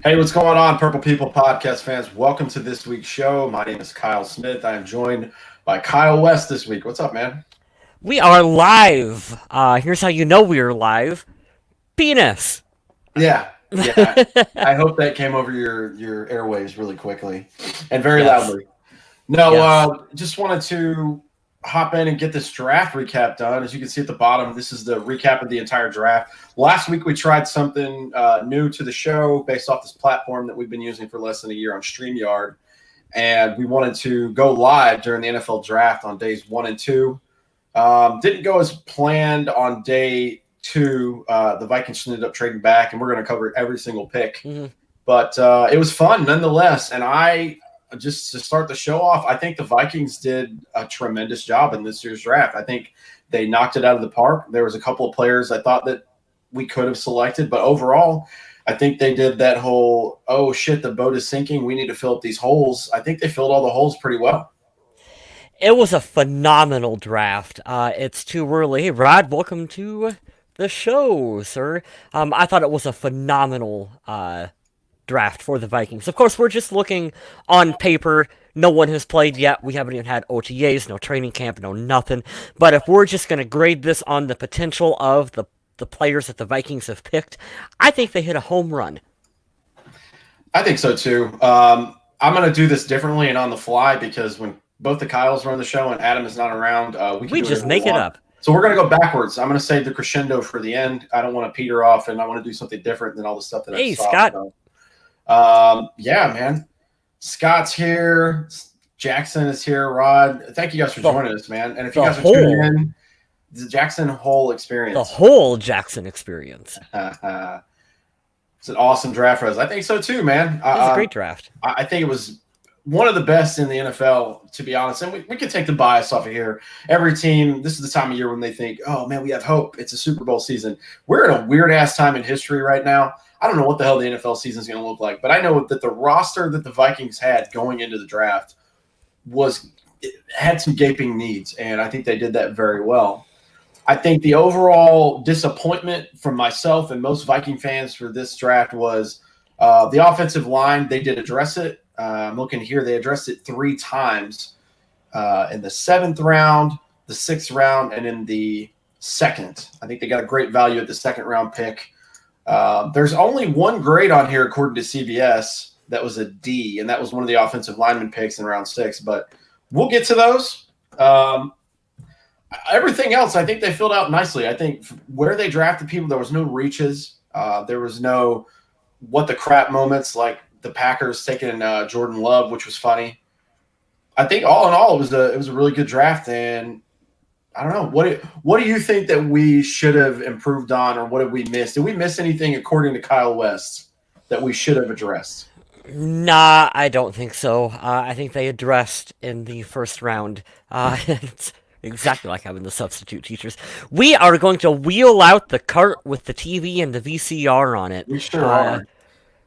Hey, what's going on, Purple People podcast fans? Welcome to this week's show. My name is Kyle Smith. I am joined by Kyle West this week. What's up, man? We are live. Here's how you know we are live. Penis. Yeah. I hope that came over your airwaves really quickly and very Yes. loudly. No, Yes. just wanted to hop in and get this draft recap done. As you can see at the bottom, this is the recap of the entire draft. Last week we tried something new to the show based off this platform that we've been using for less than a year on StreamYard, and we wanted to go live during the NFL draft on days 1 and 2. Didn't go as planned on day 2. The Vikings ended up trading back, and we're going to cover every single pick. hmm But it was fun nonetheless. And just to start the show off, I think the Vikings did a tremendous job in this year's draft. I think they knocked it out of the park. There was a couple of players I thought that we could have selected, but overall, I think they did that whole, oh shit, the boat is sinking, we need to fill up these holes. I think they filled all the holes pretty well. It was a phenomenal draft. It's too early. Hey, Rod, welcome to the show, sir. I thought it was a phenomenal draft for the Vikings. Of course, we're just looking on paper. No one has played yet. We haven't even had OTAs, no training camp, no nothing. But if we're just going to grade this on the potential of the players that the Vikings have picked, I think they hit a home run. I think so too. I'm going to do this differently and on the fly because when both the Kyles run the show and Adam is not around, we can We do just whatever we make it want. up. So we're going to go backwards. I'm going to save the crescendo for the end. I don't want to peter off, and I want to do something different than all the stuff that I Hey, saw. Scott. So, yeah, man. Scott's here. Jackson is here. Rod, thank you guys for The, joining us, man. And if you the guys are tuning whole in, the Jackson Hole the experience. whole Jackson experience. It's an awesome draft for us. I think so too, man. It was a great draft. I think it was one of the best in the NFL, to be honest. And we could take the bias off of here. Every team, this is the time of year when they think, oh, man, we have hope. It's a Super Bowl season. We're in a weird-ass time in history right now. I don't know what the hell the NFL season is going to look like, but I know that the roster that the Vikings had going into the draft had some gaping needs, and I think they did that very well. I think the overall disappointment from myself and most Viking fans for this draft was the offensive line. They did address it. I'm looking here. They addressed it 3 times in the 7th round, the 6th round, and in the 2nd. I think they got a great value at the 2nd round pick. There's only one grade on here, according to CBS, that was a D, and that was one of the offensive lineman picks in round 6. But we'll get to those. Everything else, I think they filled out nicely. I think where they drafted people, there was no reaches. There was no what the crap moments like the Packers taking Jordan Love, which was funny. I think all in all, it was a really good draft, and I don't know what do you think that we should have improved on, or what did we miss? Did we miss anything according to Kyle West that we should have addressed? Nah, I don't think so. I think they addressed in the first round. It's exactly like having the substitute teachers. We are going to wheel out the cart with the TV and the VCR on it. We sure are.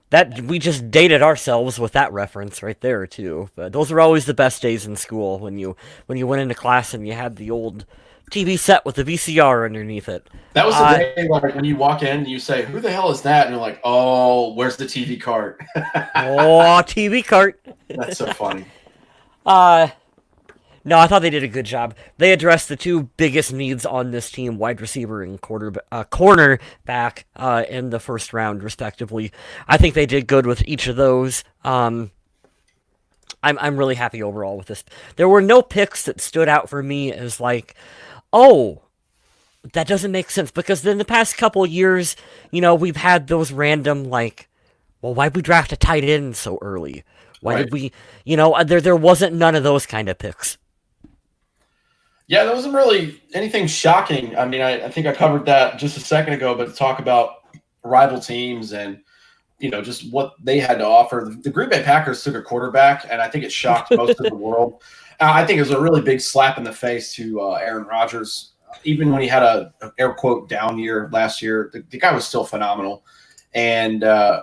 That we just dated ourselves with that reference right there too. But those are always the best days in school when you went into class and you had the old TV set with the VCR underneath it. That was the day like when you walk in and you say, "Who the hell is that?" And you're like, "Oh, where's the TV cart?" Oh, TV cart. That's so funny. Uh, no, I thought they did a good job. They addressed the 2 biggest needs on this team: wide receiver and cornerback, in the first round, respectively. I think they did good with each of those. I'm really happy overall with this. There were no picks that stood out for me as like, oh, that doesn't make sense, because in the past couple years, we've had those random like, well, why'd we draft a tight end so early? Why Right. did we, there wasn't none of those kind of picks. Yeah, there wasn't really anything shocking. I mean, I think I covered that just a second ago, but to talk about rival teams and just what they had to offer. The Green Bay Packers took a quarterback, and I think it shocked most of the world. I think it was a really big slap in the face to Aaron Rodgers. Even when he had a air quote down year last year, the guy was still phenomenal. And I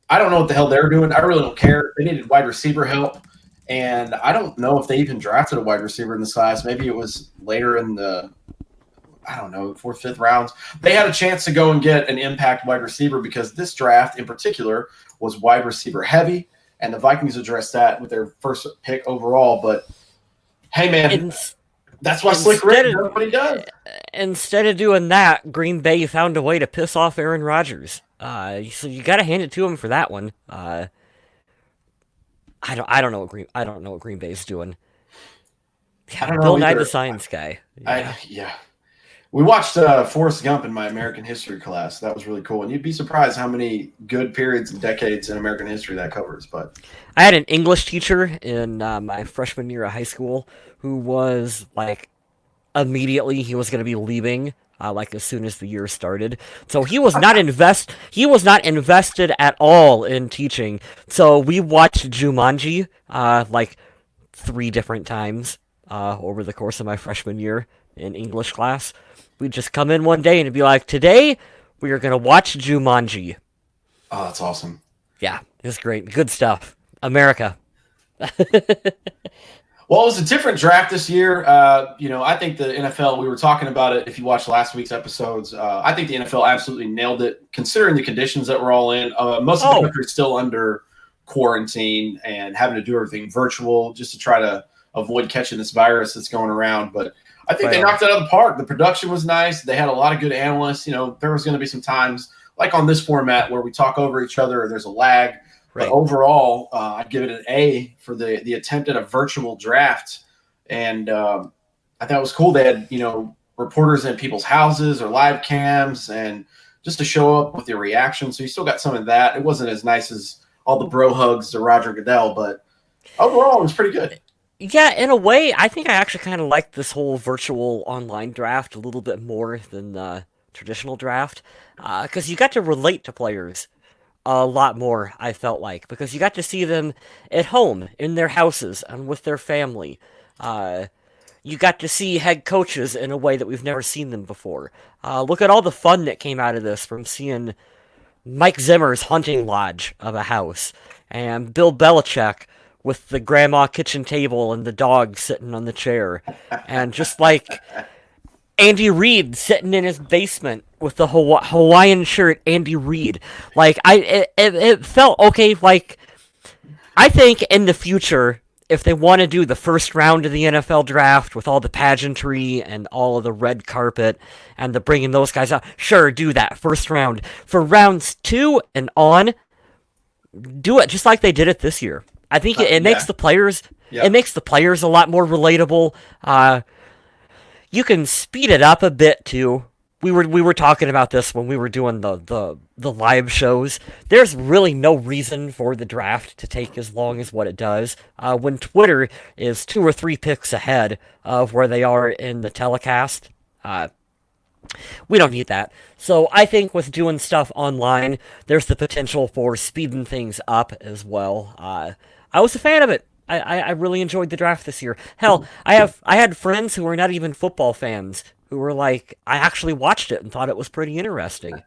don't know what the hell they're doing. I really don't care. They needed wide receiver help. And I don't know if they even drafted a wide receiver in this class. Maybe it was later in the I don't know, fourth, fifth rounds. They had a chance to go and get an impact wide receiver because this draft in particular was wide receiver heavy, and the Vikings addressed that with their first pick overall. But hey, man, that's why Slick Rick does what he does. Instead of doing that, Green Bay found a way to piss off Aaron Rodgers. So you got to hand it to him for that one. I don't know what Green Bay's doing. I don't know Bill Nye either. the Science Guy. Yeah. We watched Forrest Gump in my American history class. That was really cool. And you'd be surprised how many good periods and decades in American history that covers. But I had an English teacher in my freshman year of high school who was like, immediately he was going to be leaving, like as soon as the year started. So he was not invested at all in teaching. So we watched Jumanji like 3 different times over the course of my freshman year in English class. We'd just come in one day and it'd be like, today we are going to watch Jumanji. oh, that's awesome. Yeah, it's great. Good stuff. America. Well, it was a different draft this year. I think the NFL, we were talking about it if you watched last week's episodes. I think the NFL absolutely nailed it, considering the conditions that we're all in. Most of the country is still under quarantine and having to do everything virtual just to try to avoid catching this virus that's going around. But I think they knocked it out of the park. The production was nice. They had a lot of good analysts. There was going to be some times, like on this format, where we talk over each other or there's a lag. Right. But overall, I'd give it an A for the attempt at a virtual draft. And I thought it was cool. They had, reporters in people's houses or live cams and just to show up with their reaction. So you still got some of that. It wasn't as nice as all the bro hugs to Roger Goodell, but overall, it was pretty good. Yeah, in a way, I think I actually kind of like this whole virtual online draft a little bit more than the traditional draft, because you got to relate to players a lot more, I felt like, because you got to see them at home, in their houses, and with their family. You got to see head coaches in a way that we've never seen them before. Look at all the fun that came out of this, from seeing Mike Zimmer's hunting lodge of a house, and Bill Belichick with the grandma kitchen table and the dog sitting on the chair, and just like Andy Reid sitting in his basement with the Hawaiian shirt, Andy Reid. Like, it felt okay. Like, I think in the future, if they want to do the first round of the NFL draft with all the pageantry and all of the red carpet and the bringing those guys out, sure, do that first round. For rounds 2 and on, do it just like they did it this year. I think it makes the players. Yep. It makes the players a lot more relatable. You can speed it up a bit too. We were talking about this when we were doing the live shows. There's really no reason for the draft to take as long as what it does. When Twitter is 2 or 3 picks ahead of where they are in the telecast, we don't need that. So I think with doing stuff online, there's the potential for speeding things up as well. I was a fan of it. I really enjoyed the draft this year. Hell, I had friends who were not even football fans who were like, I actually watched it and thought it was pretty interesting.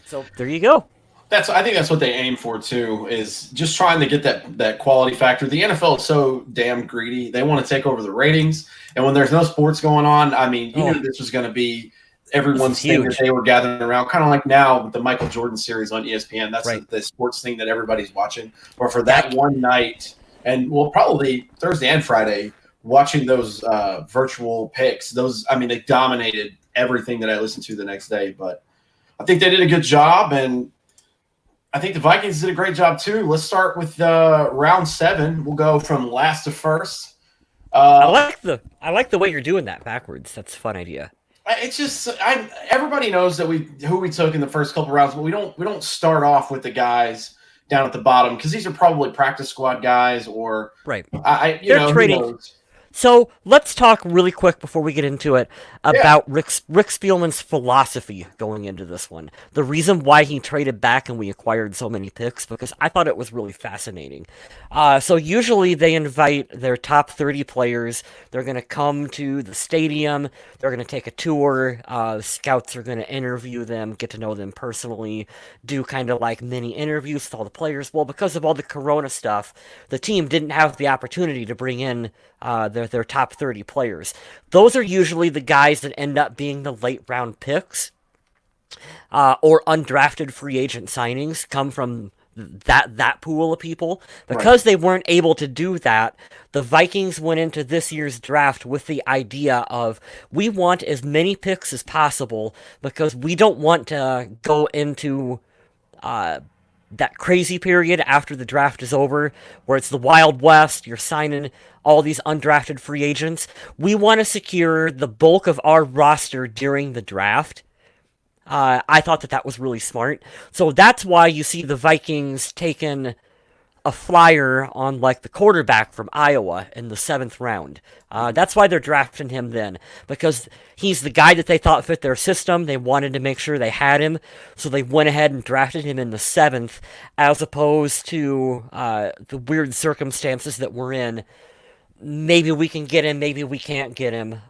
So there you go. I think that's what they aim for too, is just trying to get that quality factor. The NFL is so damn greedy. They want to take over the ratings. And when there's no sports going on, I mean, you knew this was going to be everyone's thing that they were gathering around, kind of like now with the Michael Jordan series on ESPN. That's right. the sports thing that everybody's watching. Or for that one night, and probably Thursday and Friday, watching those virtual picks. They dominated everything that I listened to the next day. But I think they did a good job, and I think the Vikings did a great job too. Let's start with round 7. We'll go from last to first. I like the way you're doing that backwards. That's a fun idea. It's just everybody knows that who we took in the first couple rounds, but we don't start off with the guys down at the bottom because these are probably practice squad guys or right. They're trading. So let's talk really quick before we get into it about Rick Spielman's philosophy going into this one. The reason why he traded back and we acquired so many picks, because I thought it was really fascinating. So usually they invite their top 30 players. They're going to come to the stadium. They're going to take a tour. Scouts are going to interview them, get to know them personally, do kind of like mini interviews with all the players. Well, because of all the corona stuff, the team didn't have the opportunity to bring in their their top 30 players. Those are usually the guys that end up being the late round picks, or undrafted free agent signings come from that pool of people. Because they weren't able to do that, the Vikings went into this year's draft with the idea of, we want as many picks as possible because we don't want to go into that crazy period after the draft is over, where it's the Wild West, you're signing all these undrafted free agents. We want to secure the bulk of our roster during the draft. I thought that was really smart. So that's why you see the Vikings taking a flyer on, like, the quarterback from Iowa in the 7th round. That's why they're drafting him then, because he's the guy that they thought fit their system. They wanted to make sure they had him, so they went ahead and drafted him in the 7th, as opposed to the weird circumstances that we're in. Maybe we can get him, maybe we can't get him.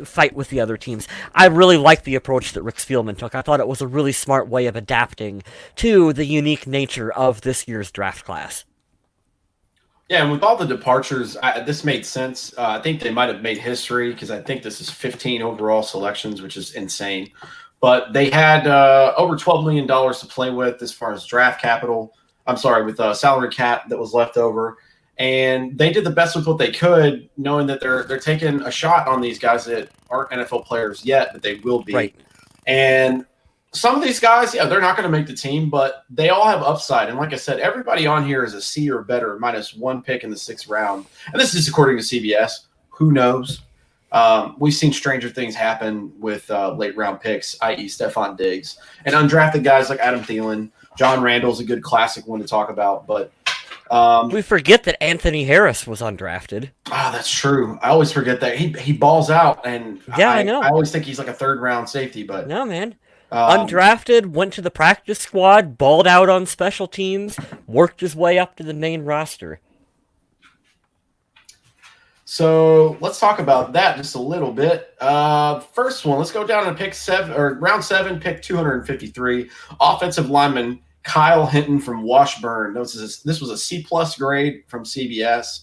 Fight with the other teams. I really liked the approach that Rick Spielman took. I thought it was a really smart way of adapting to the unique nature of this year's draft class. Yeah, and with all the departures, this made sense. I think they might have made history because I think this is 15 overall selections, which is insane. But they had over $12 million to play with as far as draft capital. I'm sorry, with salary cap that was left over. And they did the best with what they could, knowing that they're taking a shot on these guys that aren't NFL players yet, but they will be. Right. And some of these guys, yeah, they're not going to make the team, but they all have upside. And like I said, everybody on here is a C or better, minus 1 pick in the 6th round. And this is according to CBS. Who knows? We've seen stranger things happen with late round picks, i.e. Stephon Diggs. And undrafted guys like Adam Thielen. John Randall's a good classic one to talk about, but we forget that Anthony Harris was undrafted. That's true. I always forget that he balls out, and yeah, I know. I always think he's like a 3rd round safety, but no, man. Undrafted, went to the practice squad, balled out on special teams, worked his way up to the main roster. So let's talk about that just a little bit. First one, let's go down to pick 7 or round 7, pick 253, offensive lineman Kyle Hinton from Washburn. This was a C+ grade from CBS.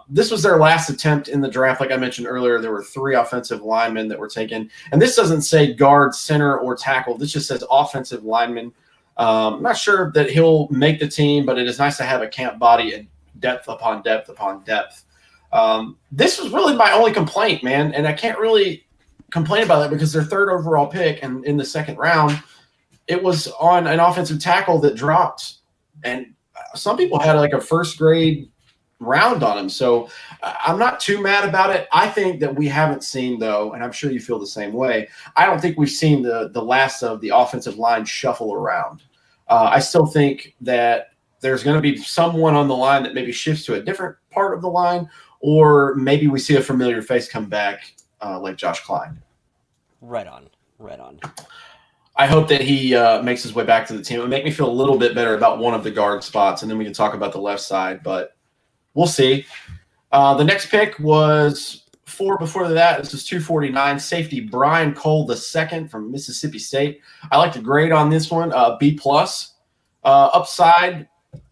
This was their last attempt in the draft. Like I mentioned earlier, there were 3 offensive linemen that were taken. And this doesn't say guard, center, or tackle. This just says offensive lineman. I'm not sure that he'll make the team, but it is nice to have a camp body and depth upon depth upon depth. This was really my only complaint, man. And I can't really complain about that because their 3rd overall pick and in the 2nd round, it was on an offensive tackle that dropped. And some people had like a 1st grade round on him. So I'm not too mad about it. I think that we haven't seen, though, and I'm sure you feel the same way, I don't think we've seen the last of the offensive line shuffle around. I still think that there's going to be someone on the line that maybe shifts to a different part of the line, or maybe we see a familiar face come back like Josh Klein. Right on. I hope that he makes his way back to the team. It would make me feel a little bit better about one of the guard spots, and then we can talk about the left side, but we'll see. The next pick was 4 before that. This is 249, safety Brian Cole II from Mississippi State. I like the grade on this one, B+. Upside,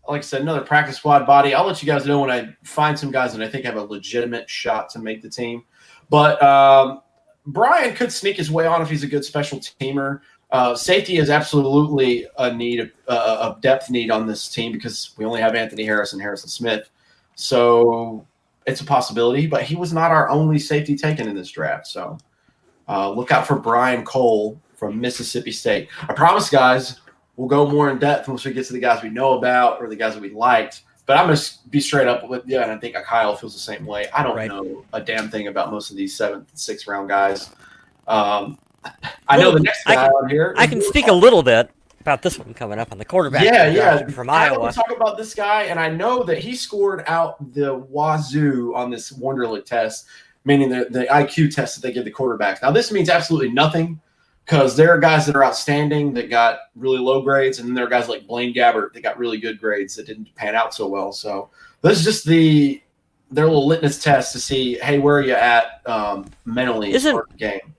like I said, another practice squad body. I'll let you guys know when I find some guys that I think have a legitimate shot to make the team. But Brian could sneak his way on if he's a good special teamer. Safety is absolutely a depth need on this team because we only have Anthony Harris and Harrison Smith. So it's a possibility, but he was not our only safety taken in this draft. So look out for Brian Cole from Mississippi State. I promise, guys, we'll go more in depth once we get to the guys we know about or the guys that we liked. But I'm going to be straight up with you, and I think Kyle feels the same way. I don't know a damn thing about most of these 7th and 6th round guys. I know the next guy on here. I can speak a little bit about this one coming up on the quarterback. Yeah. From Iowa. I want to talk about this guy, and I know that he scored out the wazoo on this Wonderlic test, meaning the IQ test that they give the quarterbacks. Now, this means absolutely nothing because there are guys that are outstanding that got really low grades, and then there are guys like Blaine Gabbert that got really good grades that didn't pan out so well. So this is just their little litmus test to see, hey, where are you at mentally in the game?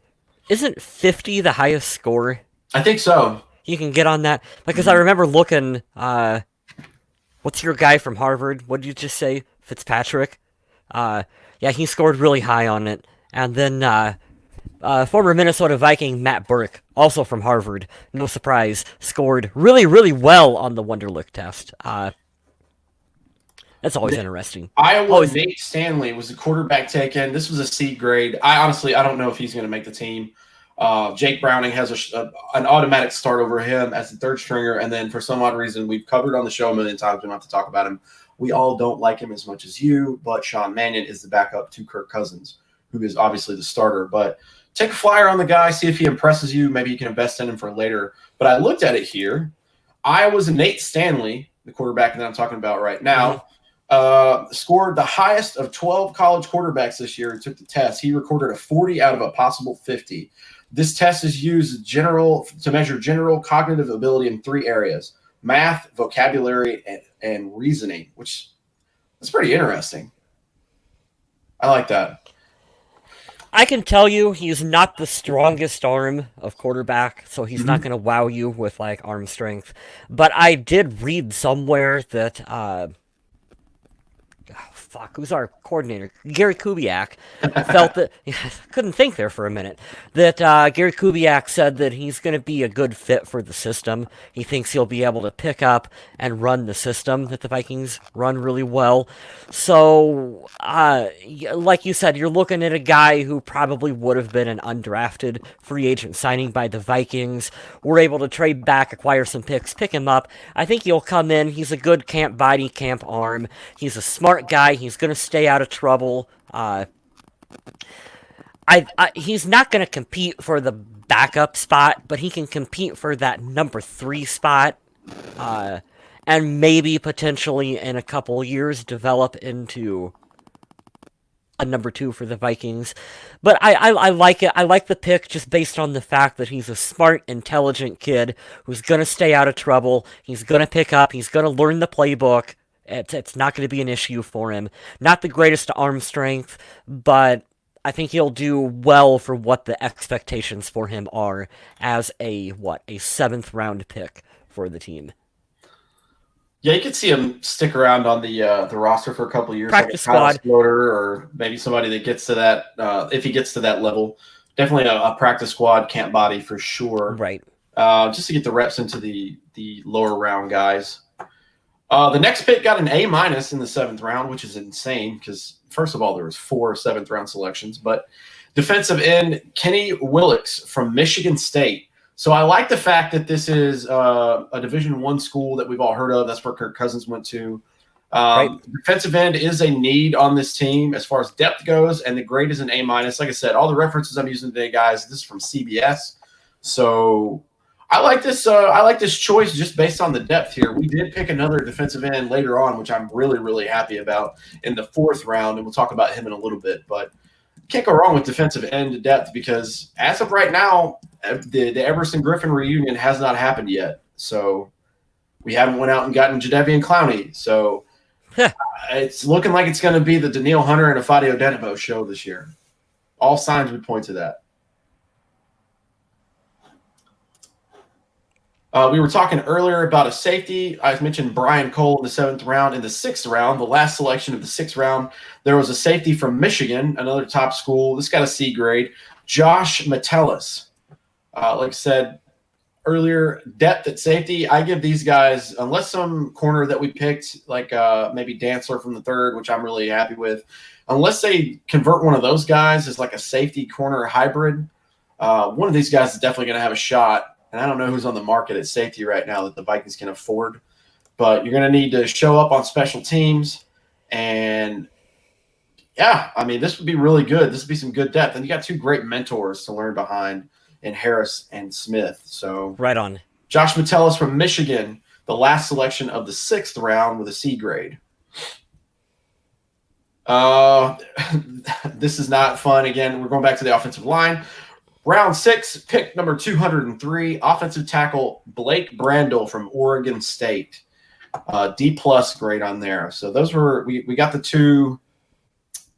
Isn't 50 the highest score? I think so. You can get on that because I remember looking. What's your guy from Harvard? What did you just say, Fitzpatrick? Yeah, he scored really high on it. And then former Minnesota Viking Matt Burke, also from Harvard, no surprise, scored really, really well on the Wonderlic test. That's always interesting. Iowa Always. Nate Stanley was the quarterback taken. This was a C grade. I don't know if he's going to make the team. Jake Browning has an automatic start over him as the third stringer, and then for some odd reason, we've covered on the show a million times. We don't have to talk about him. We all don't like him as much as you, but Sean Mannion is the backup to Kirk Cousins, who is obviously the starter. But take a flyer on the guy, see if he impresses you. Maybe you can invest in him for later. But I looked at it here. Iowa's Nate Stanley, the quarterback that I'm talking about right now, scored the highest of 12 college quarterbacks this year and took the test. He recorded a 40 out of a possible 50. This test is used to measure general cognitive ability in 3 areas: math, vocabulary, and reasoning, which is pretty interesting. I like that. I can tell you he's not the strongest arm of quarterback, so he's not going to wow you with like arm strength. But I did read somewhere that who's our coordinator? Gary Kubiak felt that couldn't think there for a minute. That Gary Kubiak said that he's going to be a good fit for the system. He thinks he'll be able to pick up and run the system that the Vikings run really well. So, like you said, you're looking at a guy who probably would have been an undrafted free agent signing by the Vikings. We're able to trade back, acquire some picks, pick him up. I think he'll come in. He's a good camp body, camp arm. He's a smart guy. He's going to stay out of trouble. He's not going to compete for the backup spot, but he can compete for that number 3 spot. And maybe potentially in a couple years develop into a number 2 for the Vikings. But I like it. I like the pick just based on the fact that he's a smart, intelligent kid who's going to stay out of trouble. He's going to pick up. He's going to learn the playbook. It's not going to be an issue for him. Not the greatest arm strength, but I think he'll do well for what the expectations for him are as a 7th round pick for the team. Yeah, you could see him stick around on the roster for a couple of years, Practice like a Kyle squad. Sloter, or maybe somebody that gets to that. If he gets to that level, definitely a practice squad, camp body for sure. Right. Just to get the reps into the lower round guys. The next pick got an A- in the 7th round, which is insane because, first of all, there was 4 7th round selections. But defensive end Kenny Willix from Michigan State. So I like the fact that this is a Division I school that we've all heard of. That's where Kirk Cousins went to. Right. Defensive end is a need on this team as far as depth goes, and the grade is an A-. Like I said, all the references I'm using today, guys, this is from CBS. So I like this. I like this choice just based on the depth here. We did pick another defensive end later on, which I'm really, really happy about in the 4th round, and we'll talk about him in a little bit. But can't go wrong with defensive end depth because as of right now, the Everson Griffin reunion has not happened yet. So we haven't went out and gotten Jadeveon Clowney. So it's looking like it's going to be the Daniil Hunter and Afadio Denebo show this year. All signs would point to that. We were talking earlier about a safety. I mentioned Brian Cole in the 7th round. In the 6th round, the last selection of the 6th round, there was a safety from Michigan, another top school. This got a C grade. Josh Metellus. Like I said earlier, depth at safety. I give these guys, unless some corner that we picked, like maybe Dantzler from the 3rd, which I'm really happy with, unless they convert one of those guys as like a safety corner hybrid, one of these guys is definitely going to have a shot. And I don't know who's on the market at safety right now that the Vikings can afford. But you're going to need to show up on special teams. And, yeah, I mean, this would be really good. This would be some good depth. And you got 2 great mentors to learn behind in Harris and Smith. So right on. Josh Metellus from Michigan, the last selection of the 6th round with a C grade. This is not fun. Again, we're going back to the offensive line. Round 6, pick number 203, offensive tackle Blake Brandel from Oregon State. D+ grade on there. So those were we got the 2.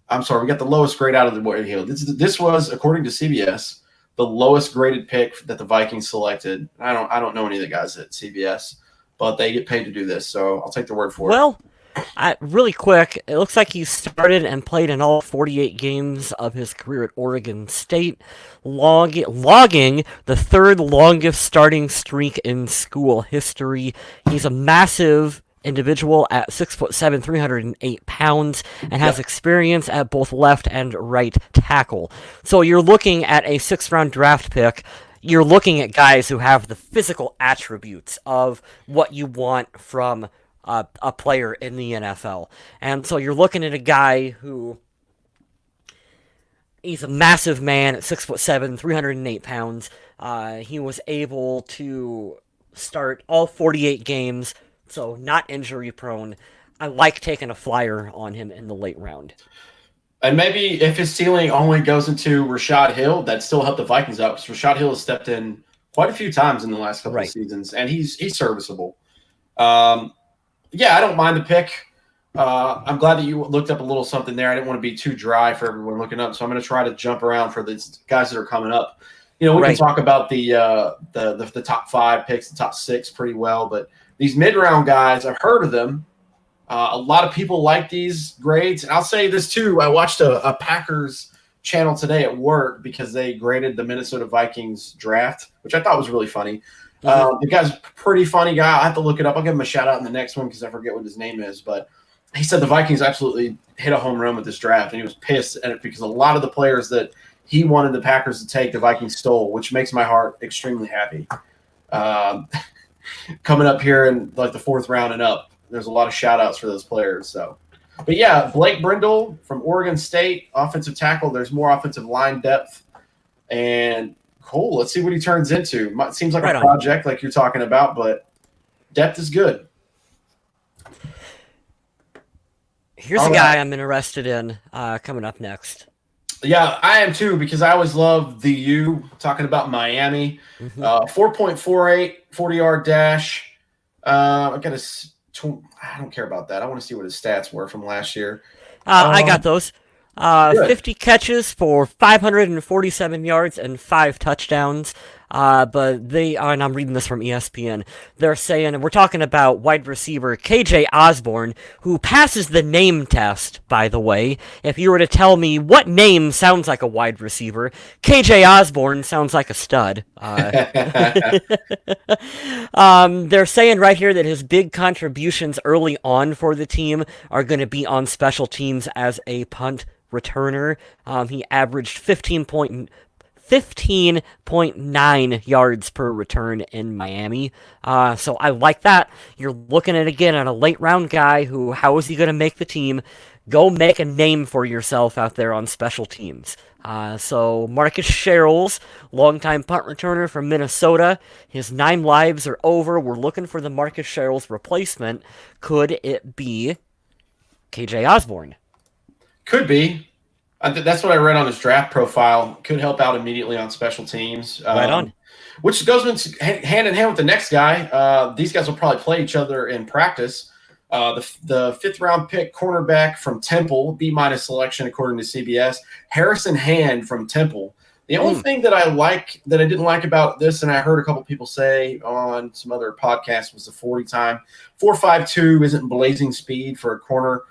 I'm sorry, we got the lowest grade out of the board here. This was, according to CBS, the lowest graded pick that the Vikings selected. I don't know any of the guys at CBS, but they get paid to do this, so I'll take their word for it. Well, Really quick, it looks like he started and played in all 48 games of his career at Oregon State, logging the third longest starting streak in school history. He's a massive individual at 6'7", 308 pounds, and has Yep. experience at both left and right tackle. So you're looking at a 6th-round draft pick. You're looking at guys who have the physical attributes of what you want from a player in the NFL. And so you're looking at a guy who he's a massive man at 6'7", 308 pounds. He was able to start all 48 games, so not injury prone. I like taking a flyer on him in the late round. And maybe if his ceiling only goes into Rashad Hill, that still help the Vikings out because Rashad Hill has stepped in quite a few times in the last couple of seasons, and he's serviceable. Yeah, I don't mind the pick. I'm glad that you looked up a little something there. I didn't want to be too dry for everyone looking up, so I'm going to try to jump around for the guys that are coming up. We can talk about the top 5 picks, the top 6 pretty well, but these mid-round guys, I've heard of them. A lot of people like these grades, and I'll say this too. I watched a Packers channel today at work because they graded the Minnesota Vikings draft, which I thought was really funny. The guy's a pretty funny guy. I have to look it up. I'll give him a shout out in the next one because I forget what his name is. But he said the Vikings absolutely hit a home run with this draft, and he was pissed at it because a lot of the players that he wanted the Packers to take, the Vikings stole, which makes my heart extremely happy. Coming up here in like the 4th round and up, there's a lot of shout outs for those players. So, but yeah, Blake Brindle from Oregon State, offensive tackle. There's more offensive line depth, and cool. Let's see what he turns into. Seems like a project, like you're talking about, but depth is good. Here's a guy I'm interested in coming up next. Yeah, I am too, because I always love the U, talking about Miami. 4.48, 40-yard dash. I don't care about that. I want to see what his stats were from last year. I got those. 50 catches for 547 yards and 5 touchdowns. But and I'm reading this from ESPN, they're saying, we're talking about wide receiver KJ Osborne, who passes the name test, by the way. If you were to tell me what name sounds like a wide receiver, KJ Osborne sounds like a stud. They're saying right here that his big contributions early on for the team are going to be on special teams as a punt returner. He averaged 15.9 yards per return in Miami. So I like that. You're looking at, again, at a late round guy who, how is he going to make the team? Go make a name for yourself out there on special teams. So Marcus Sherrills, longtime punt returner from Minnesota. His 9 lives are over. We're looking for the Marcus Sherrills replacement. Could it be KJ Osborne? Could be. That's what I read on his draft profile. Could help out immediately on special teams. Right on. Which goes hand in hand with the next guy. These guys will probably play each other in practice. The 5th round pick cornerback from Temple, B- selection according to CBS, Harrison Hand from Temple. The only thing that I didn't like about this, and I heard a couple people say on some other podcasts, was the 40 time. 4.52 isn't blazing speed for a corner.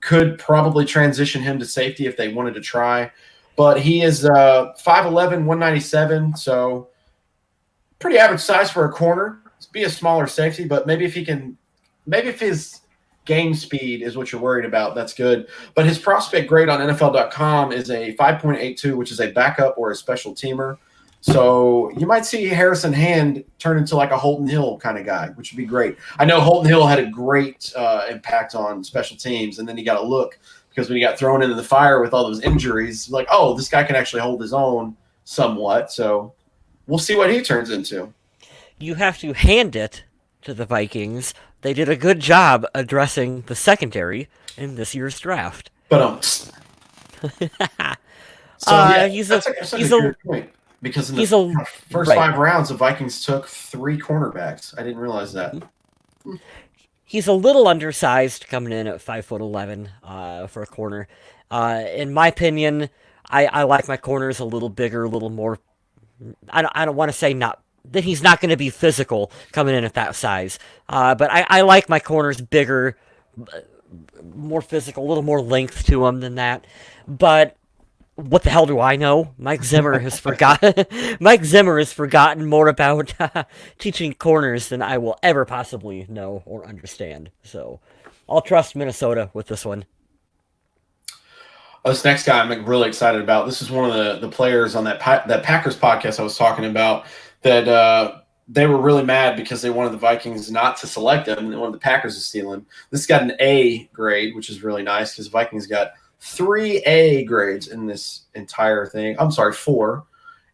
Could probably transition him to safety if they wanted to try. But he is 5'11", 197, so pretty average size for a corner. Be a smaller safety, but maybe if his game speed is what you're worried about, that's good. But his prospect grade on NFL.com is a 5.82, which is a backup or a special teamer. So you might see Harrison Hand turn into like a Holton Hill kind of guy, which would be great. I know Holton Hill had a great impact on special teams, and then he got a look because when he got thrown into the fire with all those injuries, like, oh, this guy can actually hold his own somewhat. So we'll see what he turns into. You have to hand it to the Vikings. They did a good job addressing the secondary in this year's draft. But he's a good point. Because in the first 5 rounds, the Vikings took 3 cornerbacks. I didn't realize that. He's a little undersized coming in at 5'11" for a corner. In my opinion, I like my corners a little bigger, a little more. I don't want to say not that he's not going to be physical coming in at that size, but I like my corners bigger, more physical, a little more length to him than that. But what the hell do I know? Mike Zimmer has forgotten. Mike Zimmer has forgotten more about teaching corners than I will ever possibly know or understand. So I'll trust Minnesota with this one. This next guy I'm really excited about. This is one of the players on that Packers podcast I was talking about that they were really mad because they wanted the Vikings not to select him. They wanted the Packers to steal him. This got an A grade, which is really nice because Vikings got 3 A grades in this entire thing. I'm sorry, 4.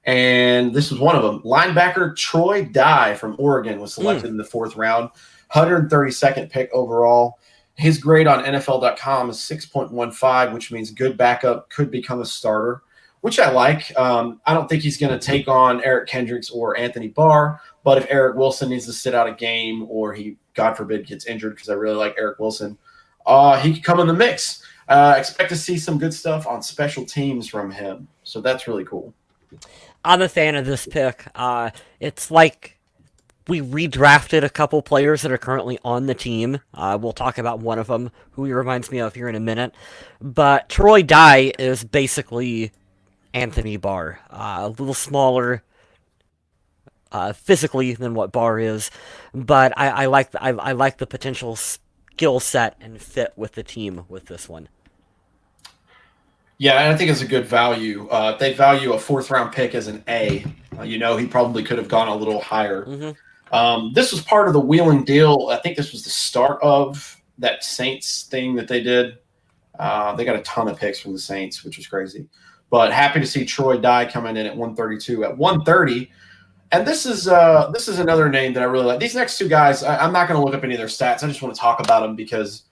And this was one of them. Linebacker Troy Dye from Oregon was selected in the 4th round, 132nd pick overall. His grade on NFL.com is 6.15, which means good backup, could become a starter, which I like. I don't think he's going to take on Eric Kendricks or Anthony Barr, but if Eric Wilson needs to sit out a game or he, God forbid, gets injured, because I really like Eric Wilson, he could come in the mix. Expect to see some good stuff on special teams from him. So that's really cool. I'm a fan of this pick. It's like we redrafted a couple players that are currently on the team. We'll talk about one of them, who he reminds me of here in a minute. But Troy Dye is basically Anthony Barr. A little smaller physically than what Barr is, but I like the potential skill set and fit with the team with this one. Yeah, and I think it's a good value. They value a 4th round pick as an A. He probably could have gone a little higher. Mm-hmm. This was part of the wheeling deal. I think this was the start of that Saints thing that they did. They got a ton of picks from the Saints, which was crazy. But happy to see Troy Dye coming in at 132. At 130, and this is another name that I really like. These next 2 guys, I'm not going to look up any of their stats. I just want to talk about them because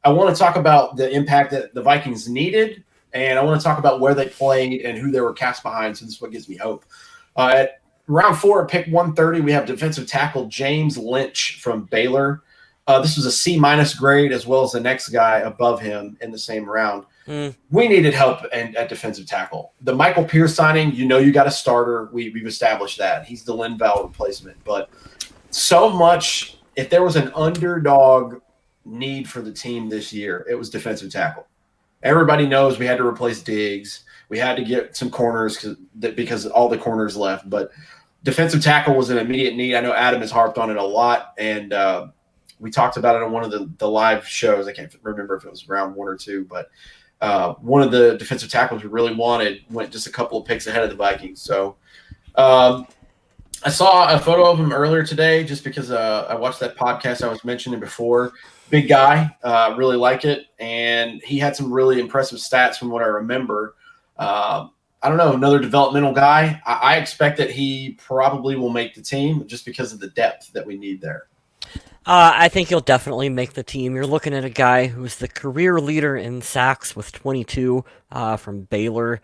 I want to talk about the impact that the Vikings needed, and I want to talk about where they played and who they were cast behind, so this is what gives me hope. At round 4, at pick 130, we have defensive tackle James Lynch from Baylor. This was a C- grade, as well as the next guy above him in the same round. We needed help at defensive tackle. The Michael Pierce signing, you got a starter. We've established that. He's the Linval replacement. But so much, if there was an underdog need for the team this year, it was defensive tackle. Everybody knows we had to replace Diggs. We had to get some corners because all the corners left. But defensive tackle was an immediate need. I know Adam has harped on it a lot, and we talked about it on one of the live shows. I can't remember if it was round 1 or 2, but one of the defensive tackles we really wanted went just a couple of picks ahead of the Vikings. So I saw a photo of him earlier today just because I watched that podcast I was mentioning before. Big guy, really like it. And he had some really impressive stats from what I remember. I don't know, another developmental guy. I expect that he probably will make the team just because of the depth that we need there. I think he'll definitely make the team. You're looking at a guy who's the career leader in sacks with 22 from Baylor.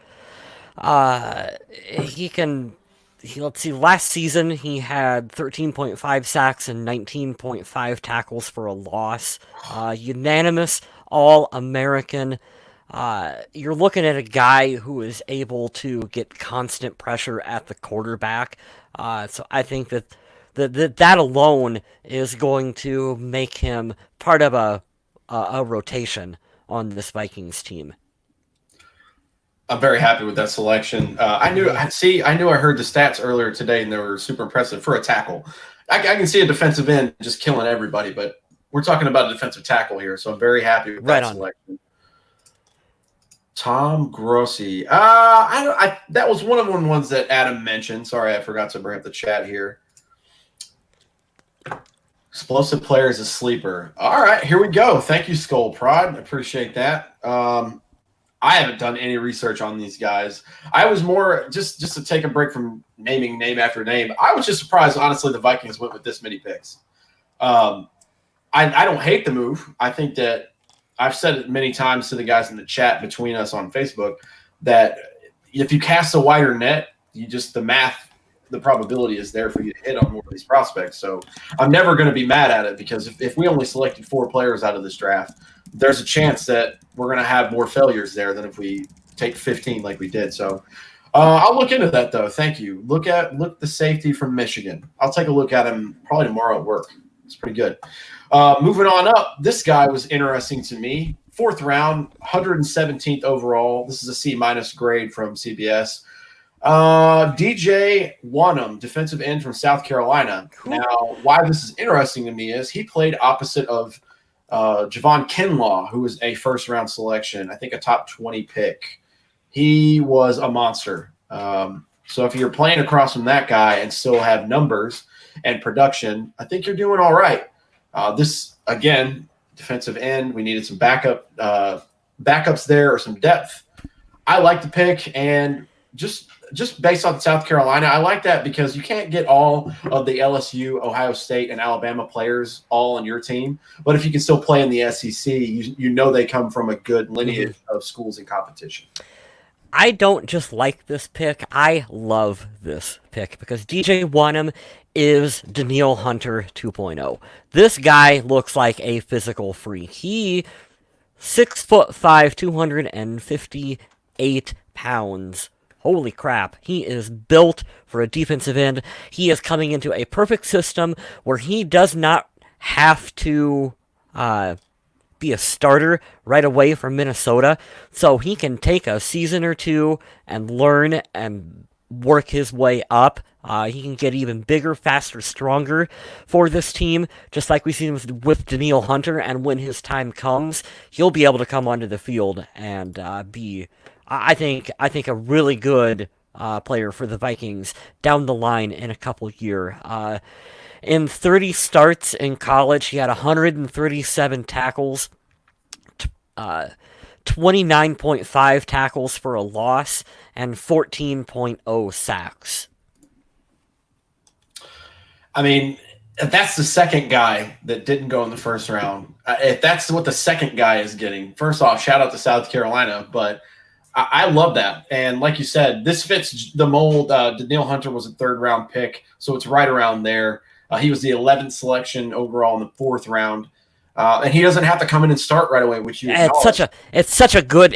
Let's see, last season he had 13.5 sacks and 19.5 tackles for a loss. Unanimous All-American. You're looking at a guy who is able to get constant pressure at the quarterback. So I think that alone is going to make him part of a rotation on this Vikings team. I'm very happy with that selection. I knew I heard the stats earlier today, and they were super impressive for a tackle. I can see a defensive end just killing everybody, but we're talking about a defensive tackle here, so I'm very happy with that selection. Tom Grossi. That was one of the ones that Adam mentioned. Sorry, I forgot to bring up the chat here. Explosive player is a sleeper. All right, here we go. Thank you, Skull Prod. I appreciate that. I haven't done any research on these guys. I was more just to take a break from naming name after name. I was just surprised, honestly, the Vikings went with this many picks. I don't hate the move. I think that I've said it many times to the guys in the chat between us on Facebook that if you cast a wider net, the probability is there for you to hit on more of these prospects. So I'm never going to be mad at it because if we only selected 4 players out of this draft, there's a chance that we're going to have more failures there than if we take 15 like we did. So I'll look into that, though. Thank you. Look the safety from Michigan. I'll take a look at him probably tomorrow at work. It's pretty good. Moving on up, this guy was interesting to me. 4th round, 117th overall. This is a C- grade from CBS. DJ Wanham, defensive end from South Carolina. Cool. Now, why this is interesting to me is he played opposite of Javon Kinlaw, who was a first-round selection, I think a top 20 pick. He was a monster. So if you're playing across from that guy and still have numbers and production, I think you're doing all right. This, again, defensive end, we needed some backups there or some depth. I like the pick, and just based on South Carolina, I like that because you can't get all of the LSU, Ohio State, and Alabama players all on your team. But if you can still play in the SEC, you know they come from a good lineage of schools in competition. I don't just like this pick. I love this pick because DJ Wanham is Danielle Hunter 2.0. This guy looks like a physical freak. He 6'5", 258 pounds. Holy crap. He is built for a defensive end. He is coming into a perfect system where he does not have to be a starter right away from Minnesota, so he can take a season or two and learn and work his way up. He can get even bigger, faster, stronger for this team, just like we've seen with Danielle Hunter, and when his time comes, he'll be able to come onto the field and be, I think, a really good player for the Vikings down the line in a couple years. In 30 starts in college, he had 137 tackles, 29.5 tackles for a loss, and 14.0 sacks. I mean, if that's the second guy that didn't go in the first round, if that's what the second guy is getting, first off, shout out to South Carolina, but I love that. And like you said, this fits the mold. Danielle Hunter was a 3rd-round pick, so it's right around there. He was the 11th selection overall in the 4th round, and he doesn't have to come in and start right away. Which it's such a good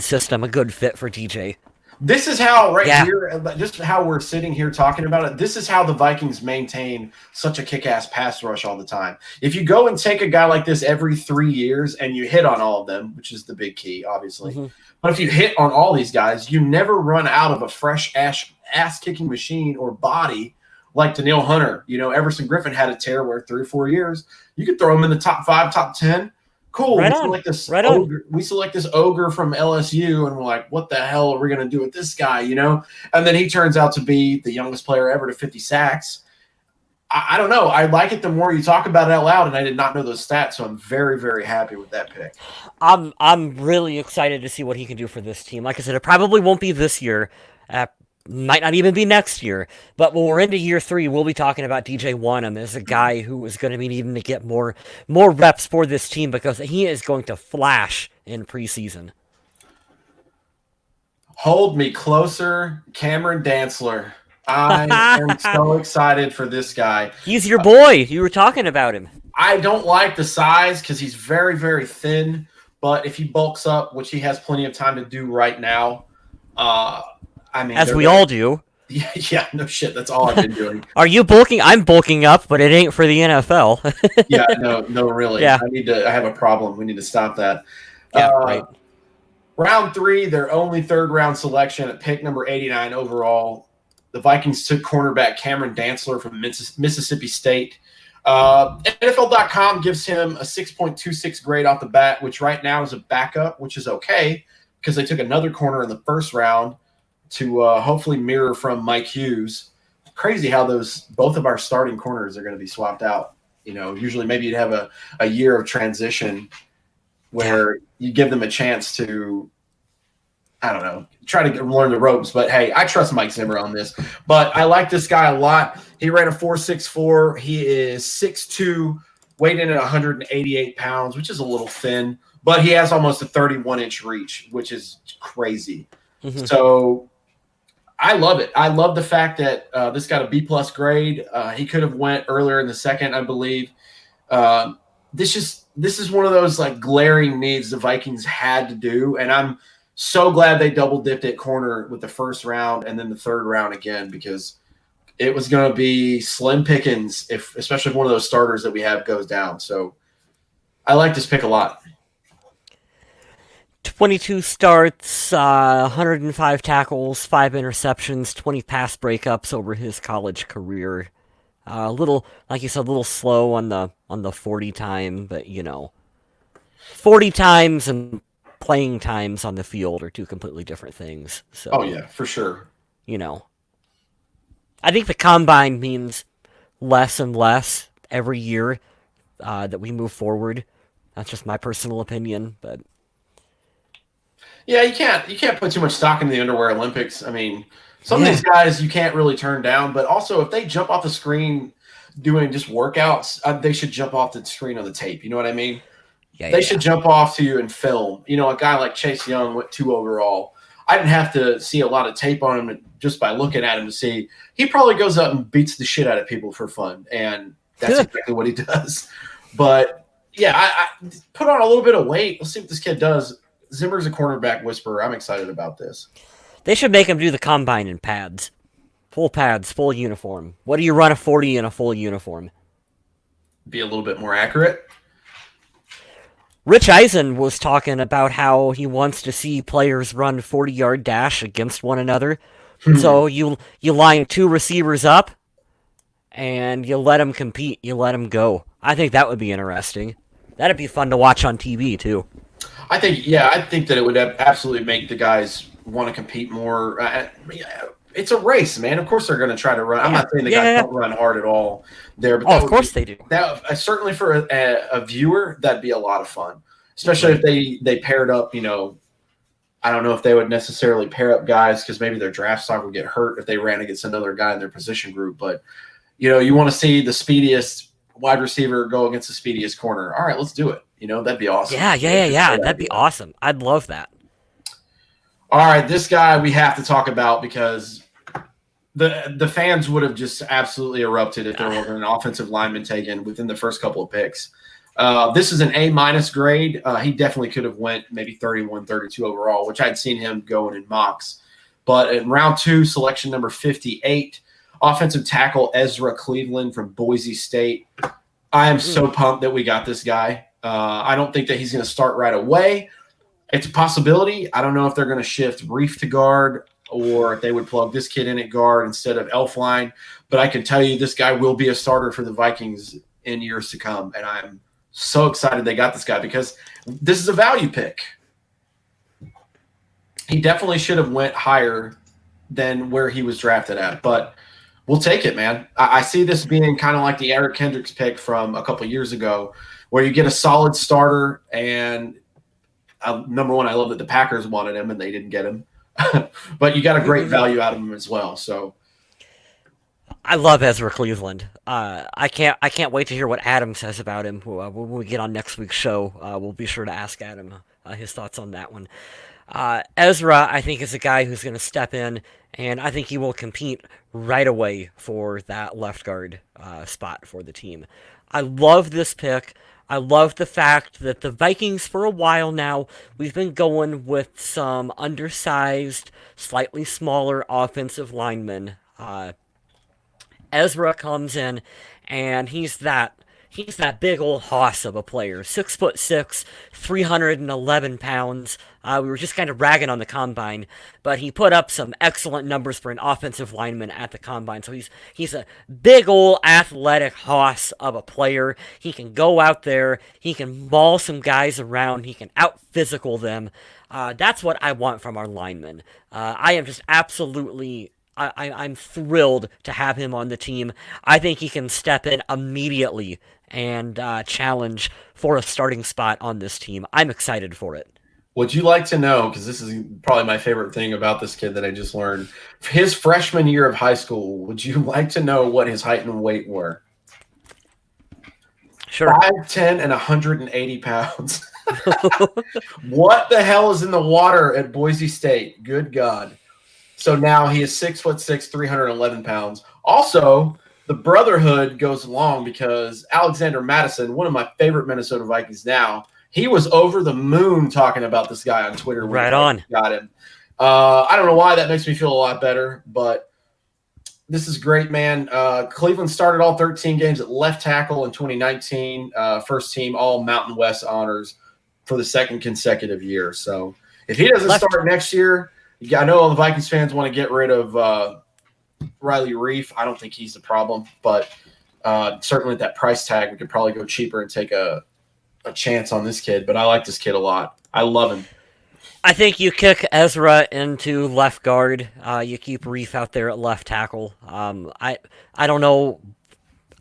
system, a good fit for DJ. This is how here, just how we're sitting here talking about it. This is how the Vikings maintain such a kick-ass pass rush all the time. If you go and take a guy like this every 3 years and you hit on all of them, which is the big key, obviously. But if you hit on all these guys, you never run out of a fresh ass-kicking machine or body like Danielle Hunter. You know, Everson Griffin had a tear where 3 or 4 years, you could throw him in the top 5, top 10. Cool. Right We select this ogre from LSU, and we're like, what the hell are we going to do with this guy, you know? And then he turns out to be the youngest player ever to 50 sacks. I don't know. I like it the more you talk about it out loud, and I did not know those stats, so I'm very, very happy with that pick. I'm really excited to see what he can do for this team. Like I said, it probably won't be this year. Might not even be next year. But when we're into year 3, we'll be talking about DJ Wanham as a guy who is going to be needing to get more reps for this team because he is going to flash in preseason. Hold me closer, Cameron Dantzler. I am so excited for this guy. He's your boy. You were talking about him. I don't like the size because he's very, very thin. But if he bulks up, which he has plenty of time to do right now, I mean, as we all do. Yeah, no shit. That's all I've been doing. Are you bulking? I'm bulking up, but it ain't for the NFL. Yeah, no, really. Yeah. I have a problem. We need to stop that. Yeah, right. Round 3, their only 3rd-round selection at pick number 89 overall. The Vikings took cornerback Cameron Dantzler from Mississippi State. NFL.com gives him a 6.26 grade off the bat, which right now is a backup, which is okay because they took another corner in the 1st round to hopefully mirror from Mike Hughes. Crazy how both of our starting corners are going to be swapped out. You know, usually maybe you'd have a year of transition where you give them a chance to, I don't know, try to learn the ropes. But, hey, I trust Mike Zimmer on this. But I like this guy a lot. He ran a 4.64. He is 6'2", weighed in at 188 pounds, which is a little thin. But he has almost a 31-inch reach, which is crazy. So I love it. I love the fact that this got a B-plus grade. He could have went earlier in the 2nd, I believe. This is one of those like glaring needs the Vikings had to do, and I'm so glad they double dipped at corner with the 1st round and then the 3rd round again because it was going to be slim pickings, especially if one of those starters that we have goes down. So I like this pick a lot. 22 starts, 105 tackles, 5 interceptions, 20 pass breakups over his college career. A little, like you said, a little slow on the 40 time, but 40 times and playing times on the field are two completely different things. So, Oh yeah, for sure. I think the combine means less and less every year that we move forward. That's just my personal opinion, but Yeah, you can't put too much stock in the underwear Olympics. I mean, some of yeah, these guys you can't really turn down, but also if they jump off the screen doing just workouts, they should jump off the screen of the tape. You know what I mean? yeah, They yeah, should yeah. jump off to you and film. A guy like Chase Young went 2 overall. I didn't have to see a lot of tape on him just by looking at him to see. He probably goes up and beats the shit out of people for fun, and that's exactly what he does. But yeah, I put on a little bit of weight. Let's see what this kid does. Zimmer's a cornerback whisperer. I'm excited about this. They should make him do the combine in pads. Full pads, full uniform. What do you run a 40 in a full uniform? Be a little bit more accurate. Rich Eisen was talking about how he wants to see players run 40-yard dash against one another. So you line 2 receivers up, and you let them compete. You let them go. I think that would be interesting. That'd be fun to watch on TV too. I think that it would absolutely make the guys want to compete more. It's a race, man. Of course they're going to try to run. I'm not saying the guys don't run hard at all there, but of course they do. That certainly for a viewer, that'd be a lot of fun, especially if they paired up. I don't know if they would necessarily pair up guys because maybe their draft stock would get hurt if they ran against another guy in their position group. But you want to see the speediest wide receiver go against the speediest corner. All right, let's do it. That'd be awesome. Yeah. That'd be awesome. I'd love that. All right, this guy we have to talk about because the fans would have just absolutely erupted if there wasn't an offensive lineman taken within the first couple of picks. This is an A- grade. He definitely could have went maybe 31, 32 overall, which I'd seen him going in mocks. But in round 2, selection number 58, offensive tackle Ezra Cleveland from Boise State. I am so pumped that we got this guy. I don't think that he's going to start right away. It's a possibility. I don't know if they're going to shift Reef to guard or if they would plug this kid in at guard instead of Elfline. But I can tell you this guy will be a starter for the Vikings in years to come. And I'm so excited they got this guy because this is a value pick. He definitely should have went higher than where he was drafted at. But we'll take it, man. I see this being kind of like the Eric Kendricks pick from a couple years ago where you get a solid starter and number one, I love that the Packers wanted him and they didn't get him, but you got a great value out of him as well. So I love Ezra Cleveland. I can't wait to hear what Adam says about him when we get on next week's show. We'll be sure to ask Adam his thoughts on that one. Ezra, I think, is a guy who's going to step in, and I think he will compete right away for that left guard spot for the team. I love this pick. I love the fact that the Vikings, for a while now, we've been going with some undersized, slightly smaller offensive linemen. Ezra comes in, and he's that big old hoss of a player. 6'6", 311 pounds. We were just kind of ragging on the combine, but he put up some excellent numbers for an offensive lineman at the combine. So he's a big old athletic hoss of a player. He can go out there. He can maul some guys around. He can out-physical them. That's what I want from our linemen. I am just absolutely... I'm thrilled to have him on the team. I think he can step in immediately and challenge for a starting spot on this team. I'm excited for it. Would you like to know, because this is probably my favorite thing about this kid that I just learned, his freshman year of high school, would you like to know what his height and weight were? Sure. 5'10" and 180 pounds. What the hell is in the water at Boise State? Good God. So now he is 6'6", 311 pounds. Also, the brotherhood goes along because Alexander Madison, one of my favorite Minnesota Vikings now, he was over the moon talking about this guy on Twitter. Right on. Got him. I don't know why that makes me feel a lot better, but This is great, man. Cleveland started all 13 games at left tackle in 2019. First team all Mountain West honors for the second consecutive year. So if he doesn't start next year, I know all the Vikings fans want to get rid of Riley Reef. I don't think he's the problem, but certainly at that price tag, we could probably go cheaper and take a chance on this kid. But I like this kid a lot. I love him. I think you kick Ezra into left guard. You keep Reef out there at left tackle. I don't know.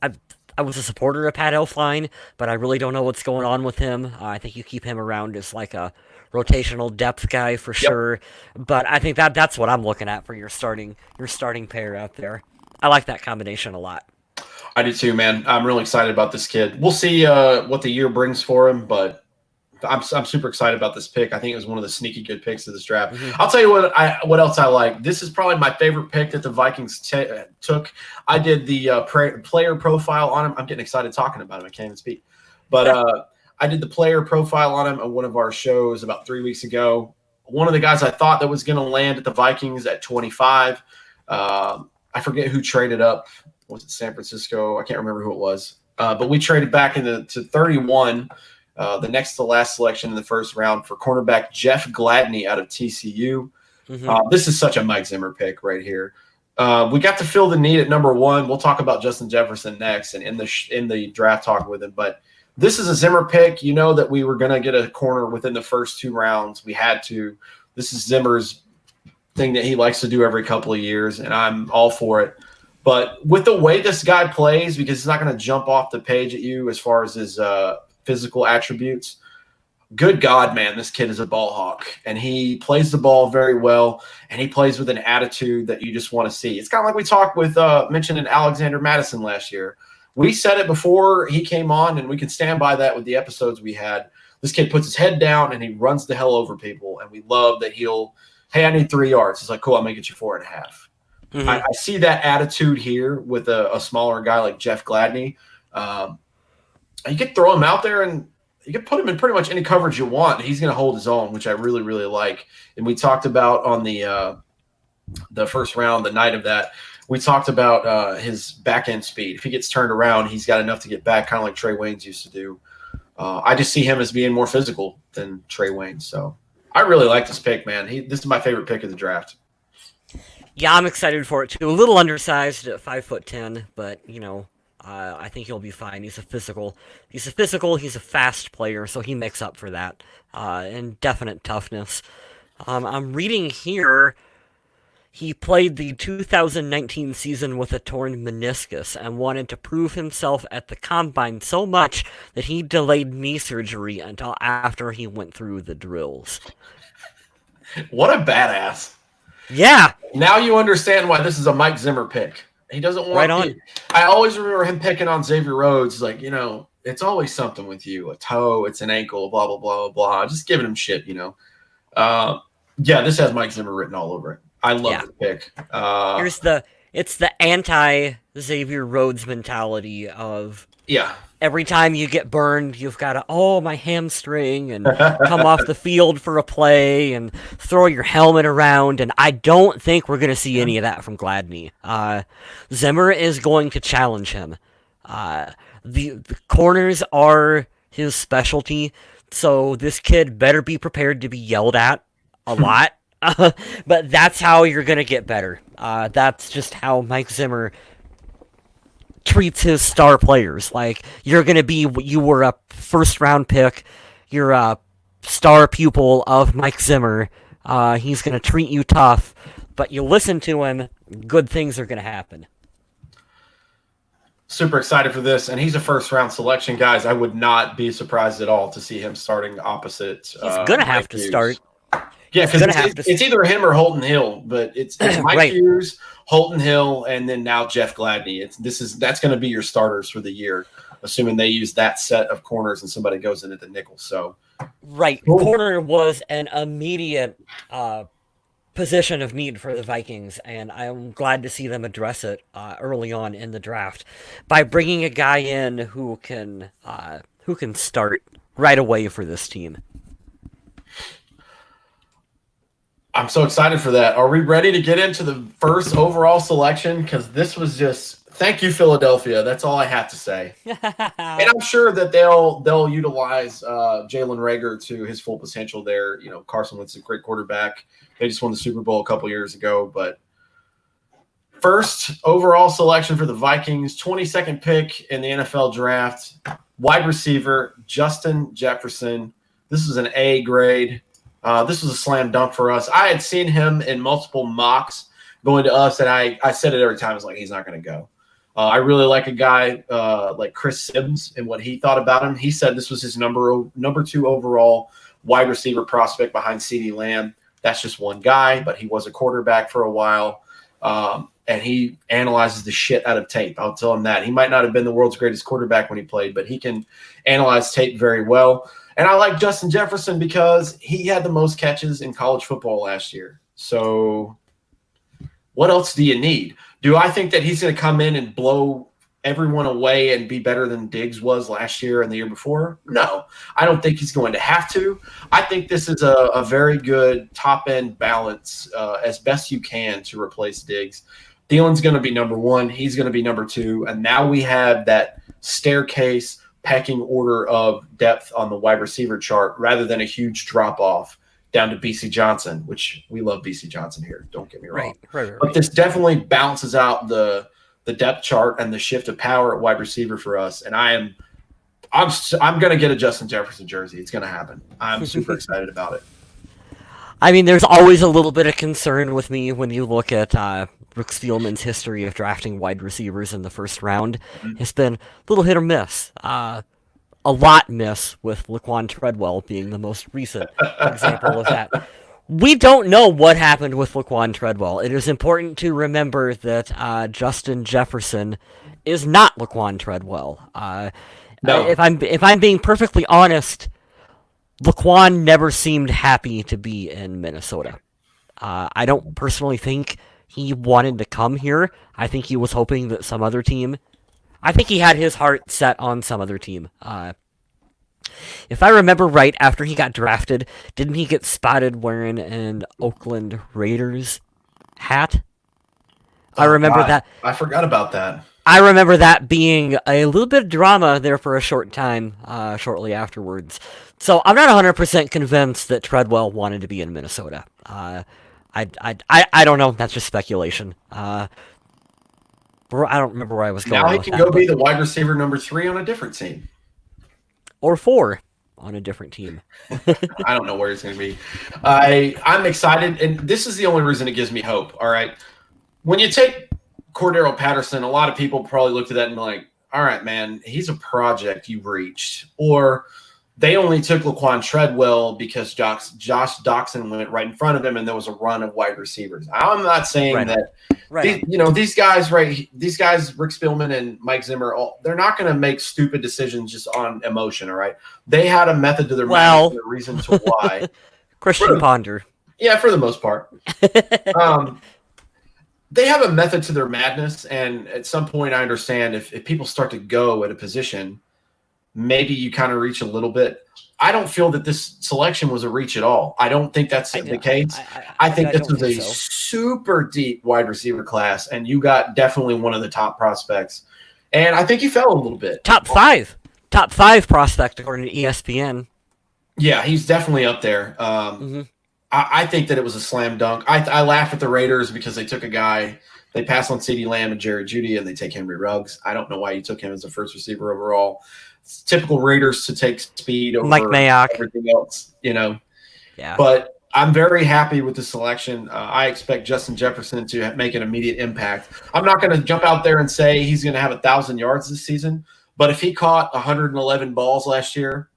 I was a supporter of Pat Elflein, but I really don't know what's going on with him. I think you keep him around as like a rotational depth guy for sure. But I think that's what I'm looking at for your starting pair out there. I like that combination a lot. I do too, man. I'm really excited about this kid. We'll see what the year brings for him, but I'm super excited about this pick. I think it was one of the sneaky good picks of this draft. Mm-hmm. I'll tell you what else I like. This is probably my favorite pick that the Vikings took. I did the player profile on him. I'm getting excited talking about him. I can't even speak. But I did the player profile on him on one of our shows about 3 weeks ago. One of the guys I thought that was going to land at the Vikings at 25. I forget who traded up. Was it San Francisco? I can't remember who it was. But we traded back to 31. The next to last selection in the first round for cornerback Jeff Gladney out of TCU. Mm-hmm. This is such a Mike Zimmer pick right here. We got to fill the need at number 1. We'll talk about Justin Jefferson next and in the draft talk with him. But this is a Zimmer pick. You know that we were going to get a corner within the first 2 rounds. We had to. This is Zimmer's thing that he likes to do every couple of years, and I'm all for it. But with the way this guy plays, because he's not going to jump off the page at you as far as his physical attributes. Good God, man, this kid is a ball hawk, and he plays the ball very well, and he plays with an attitude that you just want to see. It's kind of like we talked with mentioned in Alexander Madison last year. We said it before he came on, and we can stand by that with the episodes we had. This kid puts his head down, and he runs the hell over people, and we love that hey, I need 3 yards. It's like, cool, I'm going to get you 4.5. Mm-hmm. I see that attitude here with a smaller guy like Jeff Gladney. You could throw him out there and you could put him in pretty much any coverage you want. He's going to hold his own, which I really, really like. And we talked about on the first round, the night of that, we talked about his back end speed. If he gets turned around, he's got enough to get back, kind of like Trey Waynes used to do. I just see him as being more physical than Trey Waynes. So I really like this pick, man. This is my favorite pick of the draft. Yeah, I'm excited for it too. A little undersized at 5'10", but I think he'll be fine. He's a physical. He's a fast player, so he makes up for that. And definite toughness. I'm reading here. He played the 2019 season with a torn meniscus and wanted to prove himself at the combine so much that he delayed knee surgery until after he went through the drills. What a badass. Yeah. Now you understand why this is a Mike Zimmer pick. He doesn't want right on. I always remember him picking on Xavier Rhodes. Like, it's always something with you. A toe, it's an ankle, blah, blah, blah, blah. Just giving him shit, Yeah, this has Mike Zimmer written all over it. I love the pick. It's the anti-Xavier Rhodes mentality of yeah. Every time you get burned, you've got to, my hamstring, and come off the field for a play and throw your helmet around. And I don't think we're going to see any of that from Gladney. Zimmer is going to challenge him. The corners are his specialty, so this kid better be prepared to be yelled at a lot. But that's how you're going to get better. That's just how Mike Zimmer treats his star players. Like, you were a first round pick, you're a star pupil of Mike Zimmer. He's going to treat you tough, but you listen to him, good things are going to happen. Super excited for this, and he's a first round selection, guys. I would not be surprised at all to see him starting opposite. He's going to have to start. Yeah, because it's either him or Holton Hill, but it's Mike right. Hughes, Holton Hill, and then now Jeff Gladney. That's going to be your starters for the year, assuming they use that set of corners and somebody goes into the nickel. So, right, corner was an immediate position of need for the Vikings, and I'm glad to see them address it early on in the draft by bringing a guy in who can start right away for this team. I'm so excited for that. Are we ready to get into the first overall selection? Because this was just thank you, Philadelphia. That's all I have to say. And I'm sure that they'll utilize Jalen Reagor to his full potential there. You know, Carson Wentz's a great quarterback. They just won the Super Bowl a couple years ago. But first overall selection for the Vikings, 22nd pick in the NFL draft, wide receiver Justin Jefferson. This was an A grade. This was a slam dunk for us. I had seen him in multiple mocks going to us, and I said it every time. I was like, he's not going to go. I really like a guy like Chris Sims and what he thought about him. He said this was his number 2 overall wide receiver prospect behind CeeDee Lamb. That's just one guy, but he was a quarterback for a while, and he analyzes the shit out of tape. I'll tell him that. He might not have been the world's greatest quarterback when he played, but he can analyze tape very well. And I like Justin Jefferson because he had the most catches in college football last year. So what else do you need? Do I think that he's going to come in and blow everyone away and be better than Diggs was last year and the year before? No, I don't think he's going to have to. I think this is a very good top-end balance as best you can to replace Diggs. Thielen's going to be number 1. He's going to be number 2. And now we have that staircase pecking order of depth on the wide receiver chart rather than a huge drop-off down to BC Johnson, which we love BC Johnson here. Don't get me wrong. Right. But this definitely balances out the depth chart and the shift of power at wide receiver for us. And I'm going to get a Justin Jefferson jersey. It's going to happen. I'm super excited about it. I mean, there's always a little bit of concern with me when you look at Rick Spielman's history of drafting wide receivers in the first round. Mm-hmm. It's been a little hit or miss. A lot miss, with Laquan Treadwell being the most recent example of that. We don't know what happened with Laquan Treadwell. It is important to remember that Justin Jefferson is not Laquan Treadwell. No. If I'm being perfectly honest, Laquan never seemed happy to be in Minnesota. I don't personally think he wanted to come here. I think he was hoping that some other team. I think he had his heart set on some other team. If I remember right, after he got drafted, didn't he get spotted wearing an Oakland Raiders hat? I remember that. I forgot about that. I remember that being a little bit of drama there for a short time, shortly afterwards. So I'm not 100% convinced that Treadwell wanted to be in Minnesota. I don't know. That's just speculation. I don't remember where I was going. Now he can go be the wide receiver number 3 on a different team. Or 4 on a different team. I don't know where he's going to be. I'm excited, and this is the only reason it gives me hope, all right? When you take Cordero Patterson, a lot of people probably looked at that and be like, all right, man, he's a project you've reached. Or they only took Laquan Treadwell because Josh Doxson went right in front of him and there was a run of wide receivers. I'm not saying that these guys, Rick Spielman and Mike Zimmer, they're not going to make stupid decisions just on emotion, all right? They had a method to their madness and a reason to why. Christian Ponder. Yeah, for the most part. They have a method to their madness, and at some point I understand if people start to go at a position, maybe you kind of reach a little bit. I don't feel that this selection was a reach at all. I don't think that's the case. I think this was a super deep wide receiver class, and you got definitely one of the top prospects. And I think you fell a little bit. Top five prospect according to ESPN. Yeah, he's definitely up there. I think that it was a slam dunk. I laugh at the Raiders because they took a guy. They passed on CeeDee Lamb and Jerry Jeudy, and they take Henry Ruggs. I don't know why you took him as the first receiver overall. It's typical Raiders to take speed over Mike Mayock. Everything else, Yeah. But I'm very happy with the selection. I expect Justin Jefferson to make an immediate impact. I'm not going to jump out there and say he's going to have 1,000 yards this season, but if he caught 111 balls last year,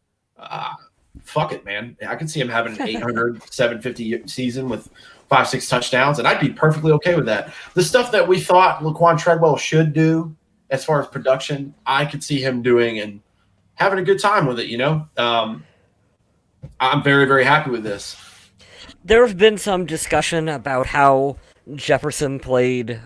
fuck it, man. I could see him having an 800, 750 season with 5-6 touchdowns, and I'd be perfectly okay with that. The stuff that we thought Laquan Treadwell should do as far as production, I could see him doing and having a good time with it, I'm very, very happy with this. There have been some discussion about how Jefferson played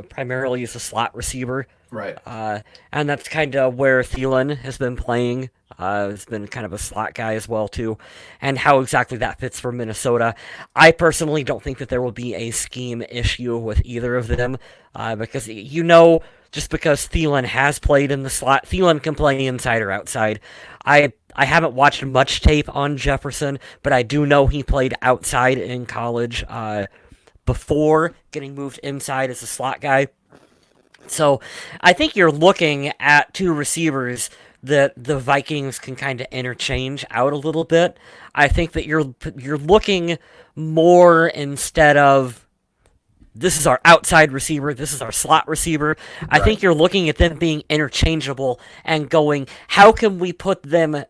primarily as a slot receiver Right. And that's kind of where Thielen has been playing. Has been kind of a slot guy as well too, and how exactly that fits for Minnesota. I personally don't think that there will be a scheme issue with either of them, because just because Thielen has played in the slot, Thielen can play inside or outside. I haven't watched much tape on Jefferson, but I do know he played outside in college before getting moved inside as a slot guy. So I think you're looking at two receivers that the Vikings can kind of interchange out a little bit. I think that you're looking more instead of this is our outside receiver, this is our slot receiver. I think you're looking at them being interchangeable and going, how can we put them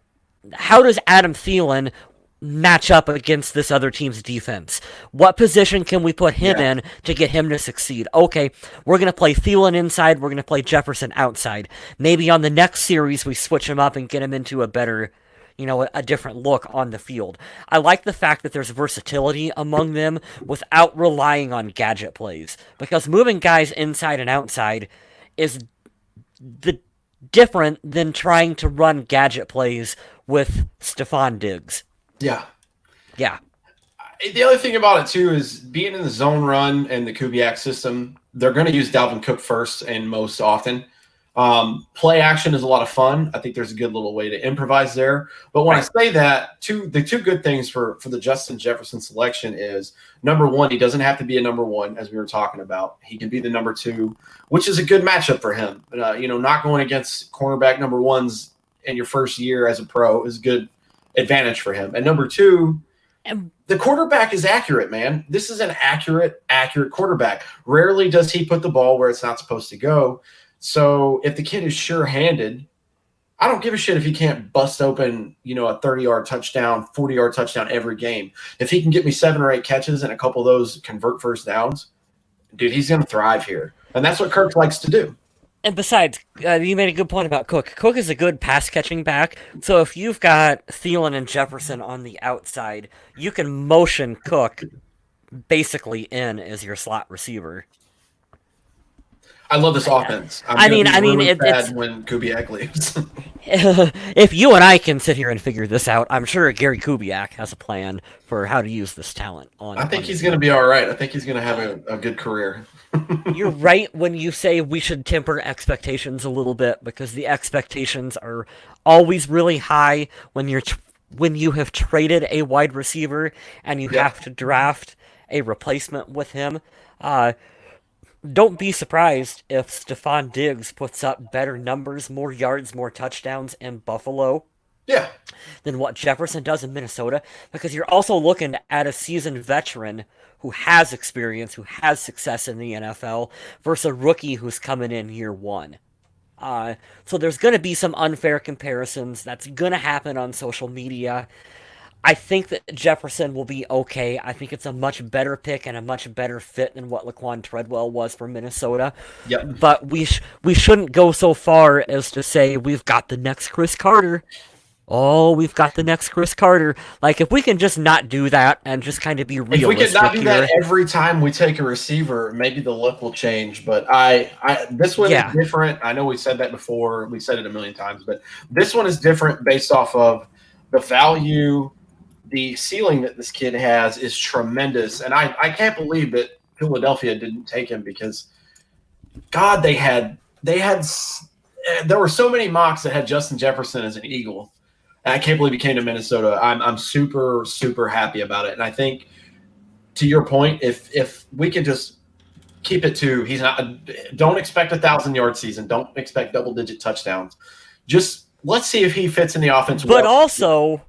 how does Adam Thielen match up against this other team's defense? What position can we put him in to get him to succeed? Okay, we're going to play Thielen inside, we're going to play Jefferson outside. Maybe on the next series we switch him up and get him into a better, a different look on the field. I like the fact that there's versatility among them without relying on gadget plays, because moving guys inside and outside is the different than trying to run gadget plays with Stephon Diggs. Yeah. Yeah. The other thing about it, too, is being in the zone run and the Kubiak system, they're going to use Dalvin Cook first and most often. Play action is a lot of fun. I think there's a good little way to improvise there. But when I say that, the two good things for the Justin Jefferson selection is, number one, he doesn't have to be a number one, as we were talking about. He can be the number two, which is a good matchup for him. Not going against cornerback number ones in your first year as a pro is a good advantage for him. And number two, the quarterback is accurate, man. This is an accurate quarterback. Rarely does he put the ball where it's not supposed to go. So if the kid is sure-handed, I don't give a shit if he can't bust open, a 30-yard touchdown, 40-yard touchdown every game. If he can get me 7 or 8 catches and a couple of those convert first downs, dude, he's going to thrive here. And that's what Kirk likes to do. And besides, you made a good point about Cook. Cook is a good pass-catching back, so if you've got Thielen and Jefferson on the outside, you can motion Cook basically in as your slot receiver. I love this offense. It's when Kubiak leaves. If you and I can sit here and figure this out, I'm sure Gary Kubiak has a plan for how to use this talent. I think he's going to be all right. I think he's going to have a good career. You're right when you say we should temper expectations a little bit, because the expectations are always really high when you have traded a wide receiver and you have to draft a replacement with him. Don't be surprised if Stephon Diggs puts up better numbers, more yards, more touchdowns in Buffalo than what Jefferson does in Minnesota, because you're also looking at a seasoned veteran who has experience, who has success in the NFL, versus a rookie who's coming in year one. So there's going to be some unfair comparisons. That's going to happen on social media. I think that Jefferson will be okay. I think it's a much better pick and a much better fit than what Laquan Treadwell was for Minnesota. Yep. But we shouldn't go so far as to say we've got the next Chris Carter. Oh, we've got the next Chris Carter. Like, if we can just not do that and just kind of be realistic. If we could not do that every time we take a receiver, maybe the look will change. But this one is different. I know we said that before. We said it a million times. But this one is different based off of the value. The ceiling that this kid has is tremendous. And I can't believe that Philadelphia didn't take him, because, God, there were so many mocks that had Justin Jefferson as an Eagle. And I can't believe he came to Minnesota. I'm super, super happy about it. And I think, to your point, if we could just keep it to don't expect 1,000-yard season. Don't expect double-digit touchdowns. Just let's see if he fits in the offense. But also,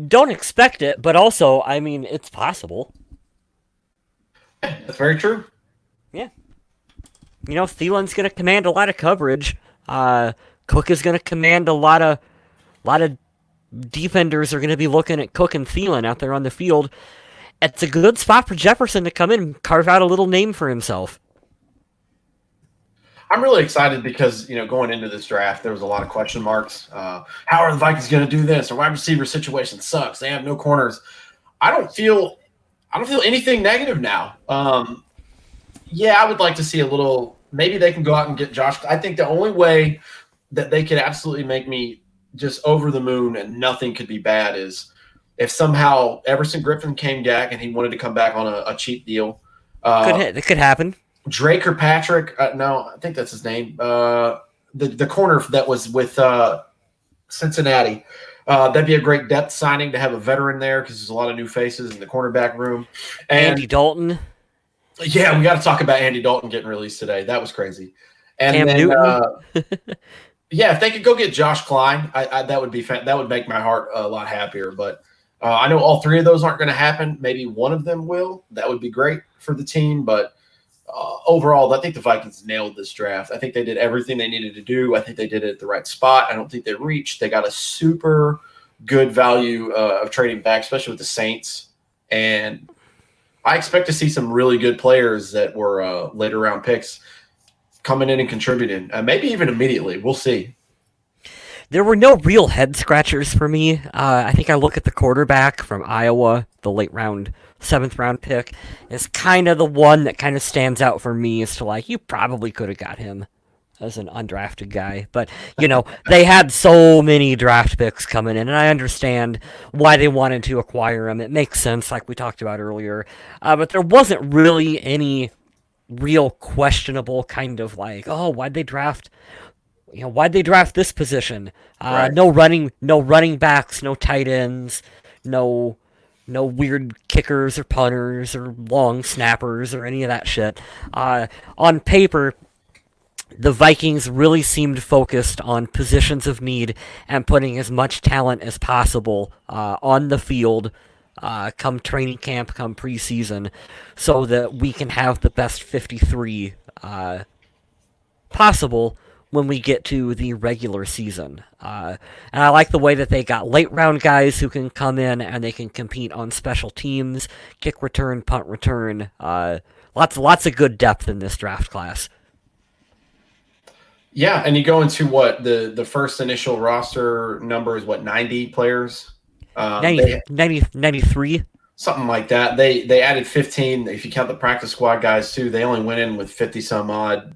don't expect it, but also, it's possible. That's very true. Yeah. Thielen's going to command a lot of coverage. Cook is going to command a lot of defenders are going to be looking at Cook and Thielen out there on the field. It's a good spot for Jefferson to come in and carve out a little name for himself. I'm really excited because, going into this draft, there was a lot of question marks. How are the Vikings going to do this? Their wide receiver situation sucks. They have no corners. I don't feel anything negative now. I would like to see a little maybe they can go out and get Josh. I think the only way that they could absolutely make me just over the moon and nothing could be bad is if somehow Everson Griffin came back and he wanted to come back on a cheap deal. It could happen. Drake or Patrick? No, I think that's his name. The corner that was with Cincinnati. That'd be a great depth signing to have a veteran there because there's a lot of new faces in the cornerback room. And Andy Dalton. Yeah, we got to talk about Andy Dalton getting released today. That was crazy. And Cam then, Newton. yeah, if they could go get Josh Klein, that would be that would make my heart a lot happier. But I know all three of those aren't going to happen. Maybe one of them will. That would be great for the team. But overall, I think the Vikings nailed this draft. I think they did everything they needed to do. I think they did it at the right spot. I don't think they reached. They got a super good value of trading back, especially with the Saints. And I expect to see some really good players that were later round picks coming in and contributing, maybe even immediately. We'll see. There were no real head scratchers for me. I think I look at the quarterback from Iowa, the late round, 7th round pick, is kind of the one that kind of stands out for me as to like, you probably could have got him as an undrafted guy. But, they had so many draft picks coming in, and I understand why they wanted to acquire him. It makes sense, like we talked about earlier. But there wasn't really any real questionable kind of like, oh, why'd they draft this position? Right. No running backs, no tight ends, no weird kickers or punters or long snappers or any of that shit. On paper, the Vikings really seemed focused on positions of need and putting as much talent as possible on the field come training camp, come preseason, so that we can have the best 53 possible when we get to the regular season. And I like the way that they got late round guys who can come in and they can compete on special teams, kick return, punt return. Lots of good depth in this draft class. Yeah, and you go into what the first initial roster number is 90 players? 93? Something like that. They added 15. If you count the practice squad guys too, they only went in with 50 some odd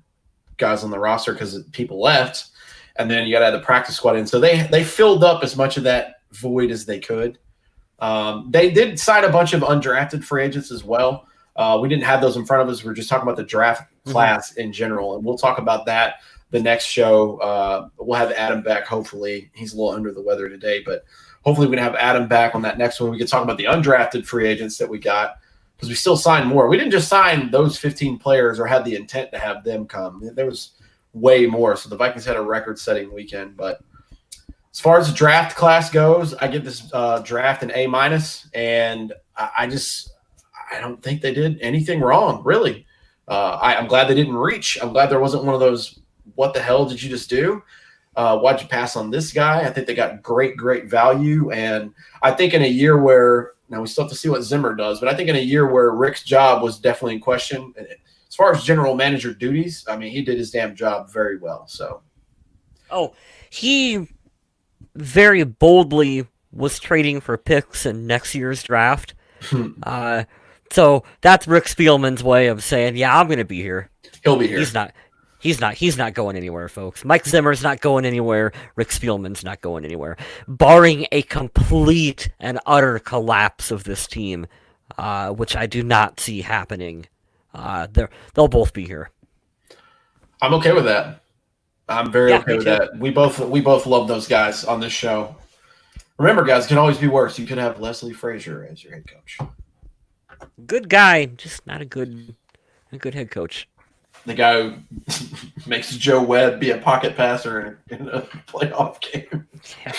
guys on the roster because people left, and then you got to add the practice squad in. So they filled up as much of that void as they could. They did sign a bunch of undrafted free agents as well. We didn't have those in front of us. We're just talking about the draft class in general, and we'll talk about that the next show. We'll have Adam back. Hopefully, he's a little under the weather today, but hopefully we can have Adam back on that next one. We can talk about the undrafted free agents that we got, because we still signed more. We didn't just sign those 15 players or had the intent to have them come. There was way more. So the Vikings had a record-setting weekend. But as far as the draft class goes, I give this draft an A-, and I don't think they did anything wrong, really. I'm glad they didn't reach. I'm glad there wasn't one of those, what the hell did you just do? Why'd you pass on this guy? I think they got great value. And I think in a year where, now we still have to see what Zimmer does, but I think in a year where Rick's job was definitely in question, as far as general manager duties, I mean, he did his damn job very well. So, he very boldly was trading for picks in next year's draft. So that's Rick Spielman's way of saying, yeah, I'm going to be here. He'll be here. He's not going anywhere, folks. Mike Zimmer's not going anywhere. Rick Spielman's not going anywhere. Barring a complete and utter collapse of this team, which I do not see happening, they'll both be here. I'm okay with that. I'm very okay with that. We both love those guys on this show. Remember, guys, it can always be worse. You could have Leslie Frazier as your head coach. Good guy, just not a good head coach. The guy who makes Joe Webb be a pocket passer in a playoff game. Yeah.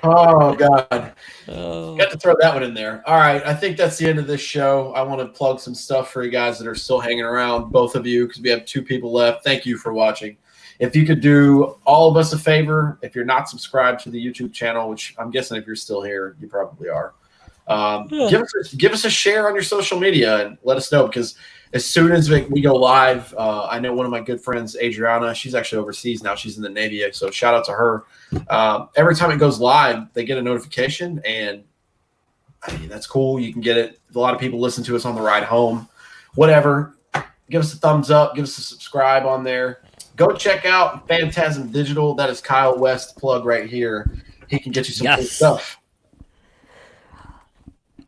Oh, God. Got to throw that one in there. All right, I think that's the end of this show. I want to plug some stuff for you guys that are still hanging around, both of you, because we have 2 people left. Thank you for watching. If you could do all of us a favor, if you're not subscribed to the YouTube channel, which I'm guessing if you're still here, you probably are, give us a share on your social media and let us know, because as soon as we go live, I know one of my good friends, Adriana, she's actually overseas now. She's in the Navy, so shout out to her. Every time it goes live, they get a notification, and I mean, that's cool. You can get it. A lot of people listen to us on the ride home, whatever. give us a thumbs up, give us a subscribe on there. Go check out Phantasm Digital. That is Kyle West's plug right here. He can get you some cool stuff.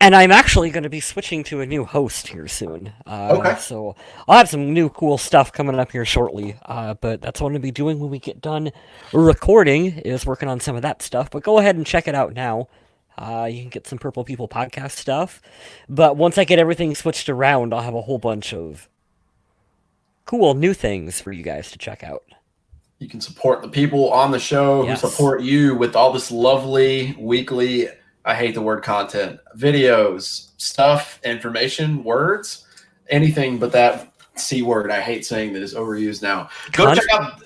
And I'm actually going to be switching to a new host here soon. Okay. So I'll have some new cool stuff coming up here shortly. But that's what I'm going to be doing when we get done recording, is working on some of that stuff. But go ahead and check it out now. You can get some Purple People podcast stuff. But once I get everything switched around, I'll have a whole bunch of cool new things for you guys to check out. You can support the people on the show who support you with all this lovely weekly, I hate the word content, videos, stuff, information, words, anything but that C word I hate saying that is overused now. Go check out.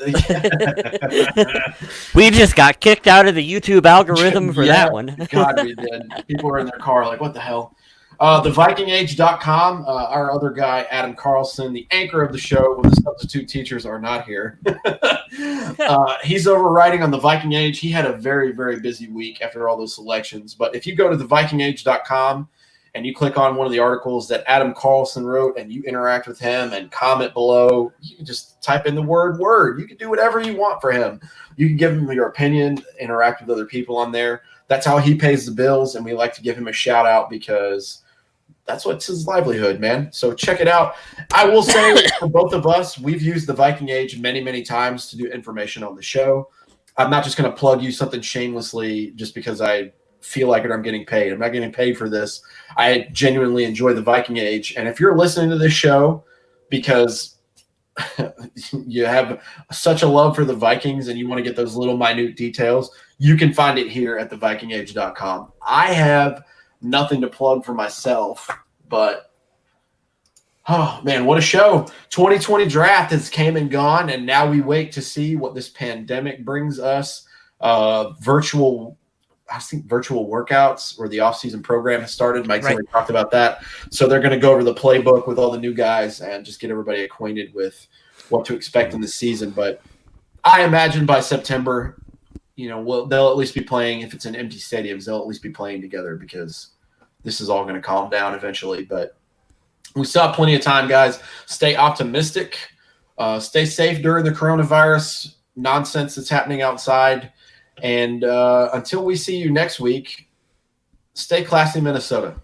We just got kicked out of the YouTube algorithm for that one. God, we did. People were in their car like, what the hell? TheVikingAge.com, our other guy, Adam Carlson, the anchor of the show when the substitute teachers are not here. He's over writing on The Viking Age. He had a very, very busy week after all those selections. But if you go to TheVikingAge.com and you click on one of the articles that Adam Carlson wrote and you interact with him and comment below, you can just type in the word. You can do whatever you want for him. You can give him your opinion, interact with other people on there. That's how he pays the bills, and we like to give him a shout out because that's what's his livelihood, man. So check it out. I will say for both of us, we've used the Viking Age many, many times to do information on the show. I'm not just going to plug you something shamelessly just because I feel like it or I'm getting paid. I'm not getting paid for this. I genuinely enjoy the Viking Age. And if you're listening to this show because you have such a love for the Vikings and you want to get those little minute details, you can find it here at thevikingage.com. I have nothing to plug for myself, but oh man, what a show. 2020 draft has came and gone, and now we wait to see what this pandemic brings us. Virtual workouts or the offseason program has started. Mike's already talked about that. So they're going to go over the playbook with all the new guys and just get everybody acquainted with what to expect in the season. But I imagine by September, they'll at least be playing. If it's in empty stadiums, they'll at least be playing together because this is all going to calm down eventually. But we still have plenty of time, guys. Stay optimistic. Stay safe during the coronavirus nonsense that's happening outside. And until we see you next week, stay classy, Minnesota.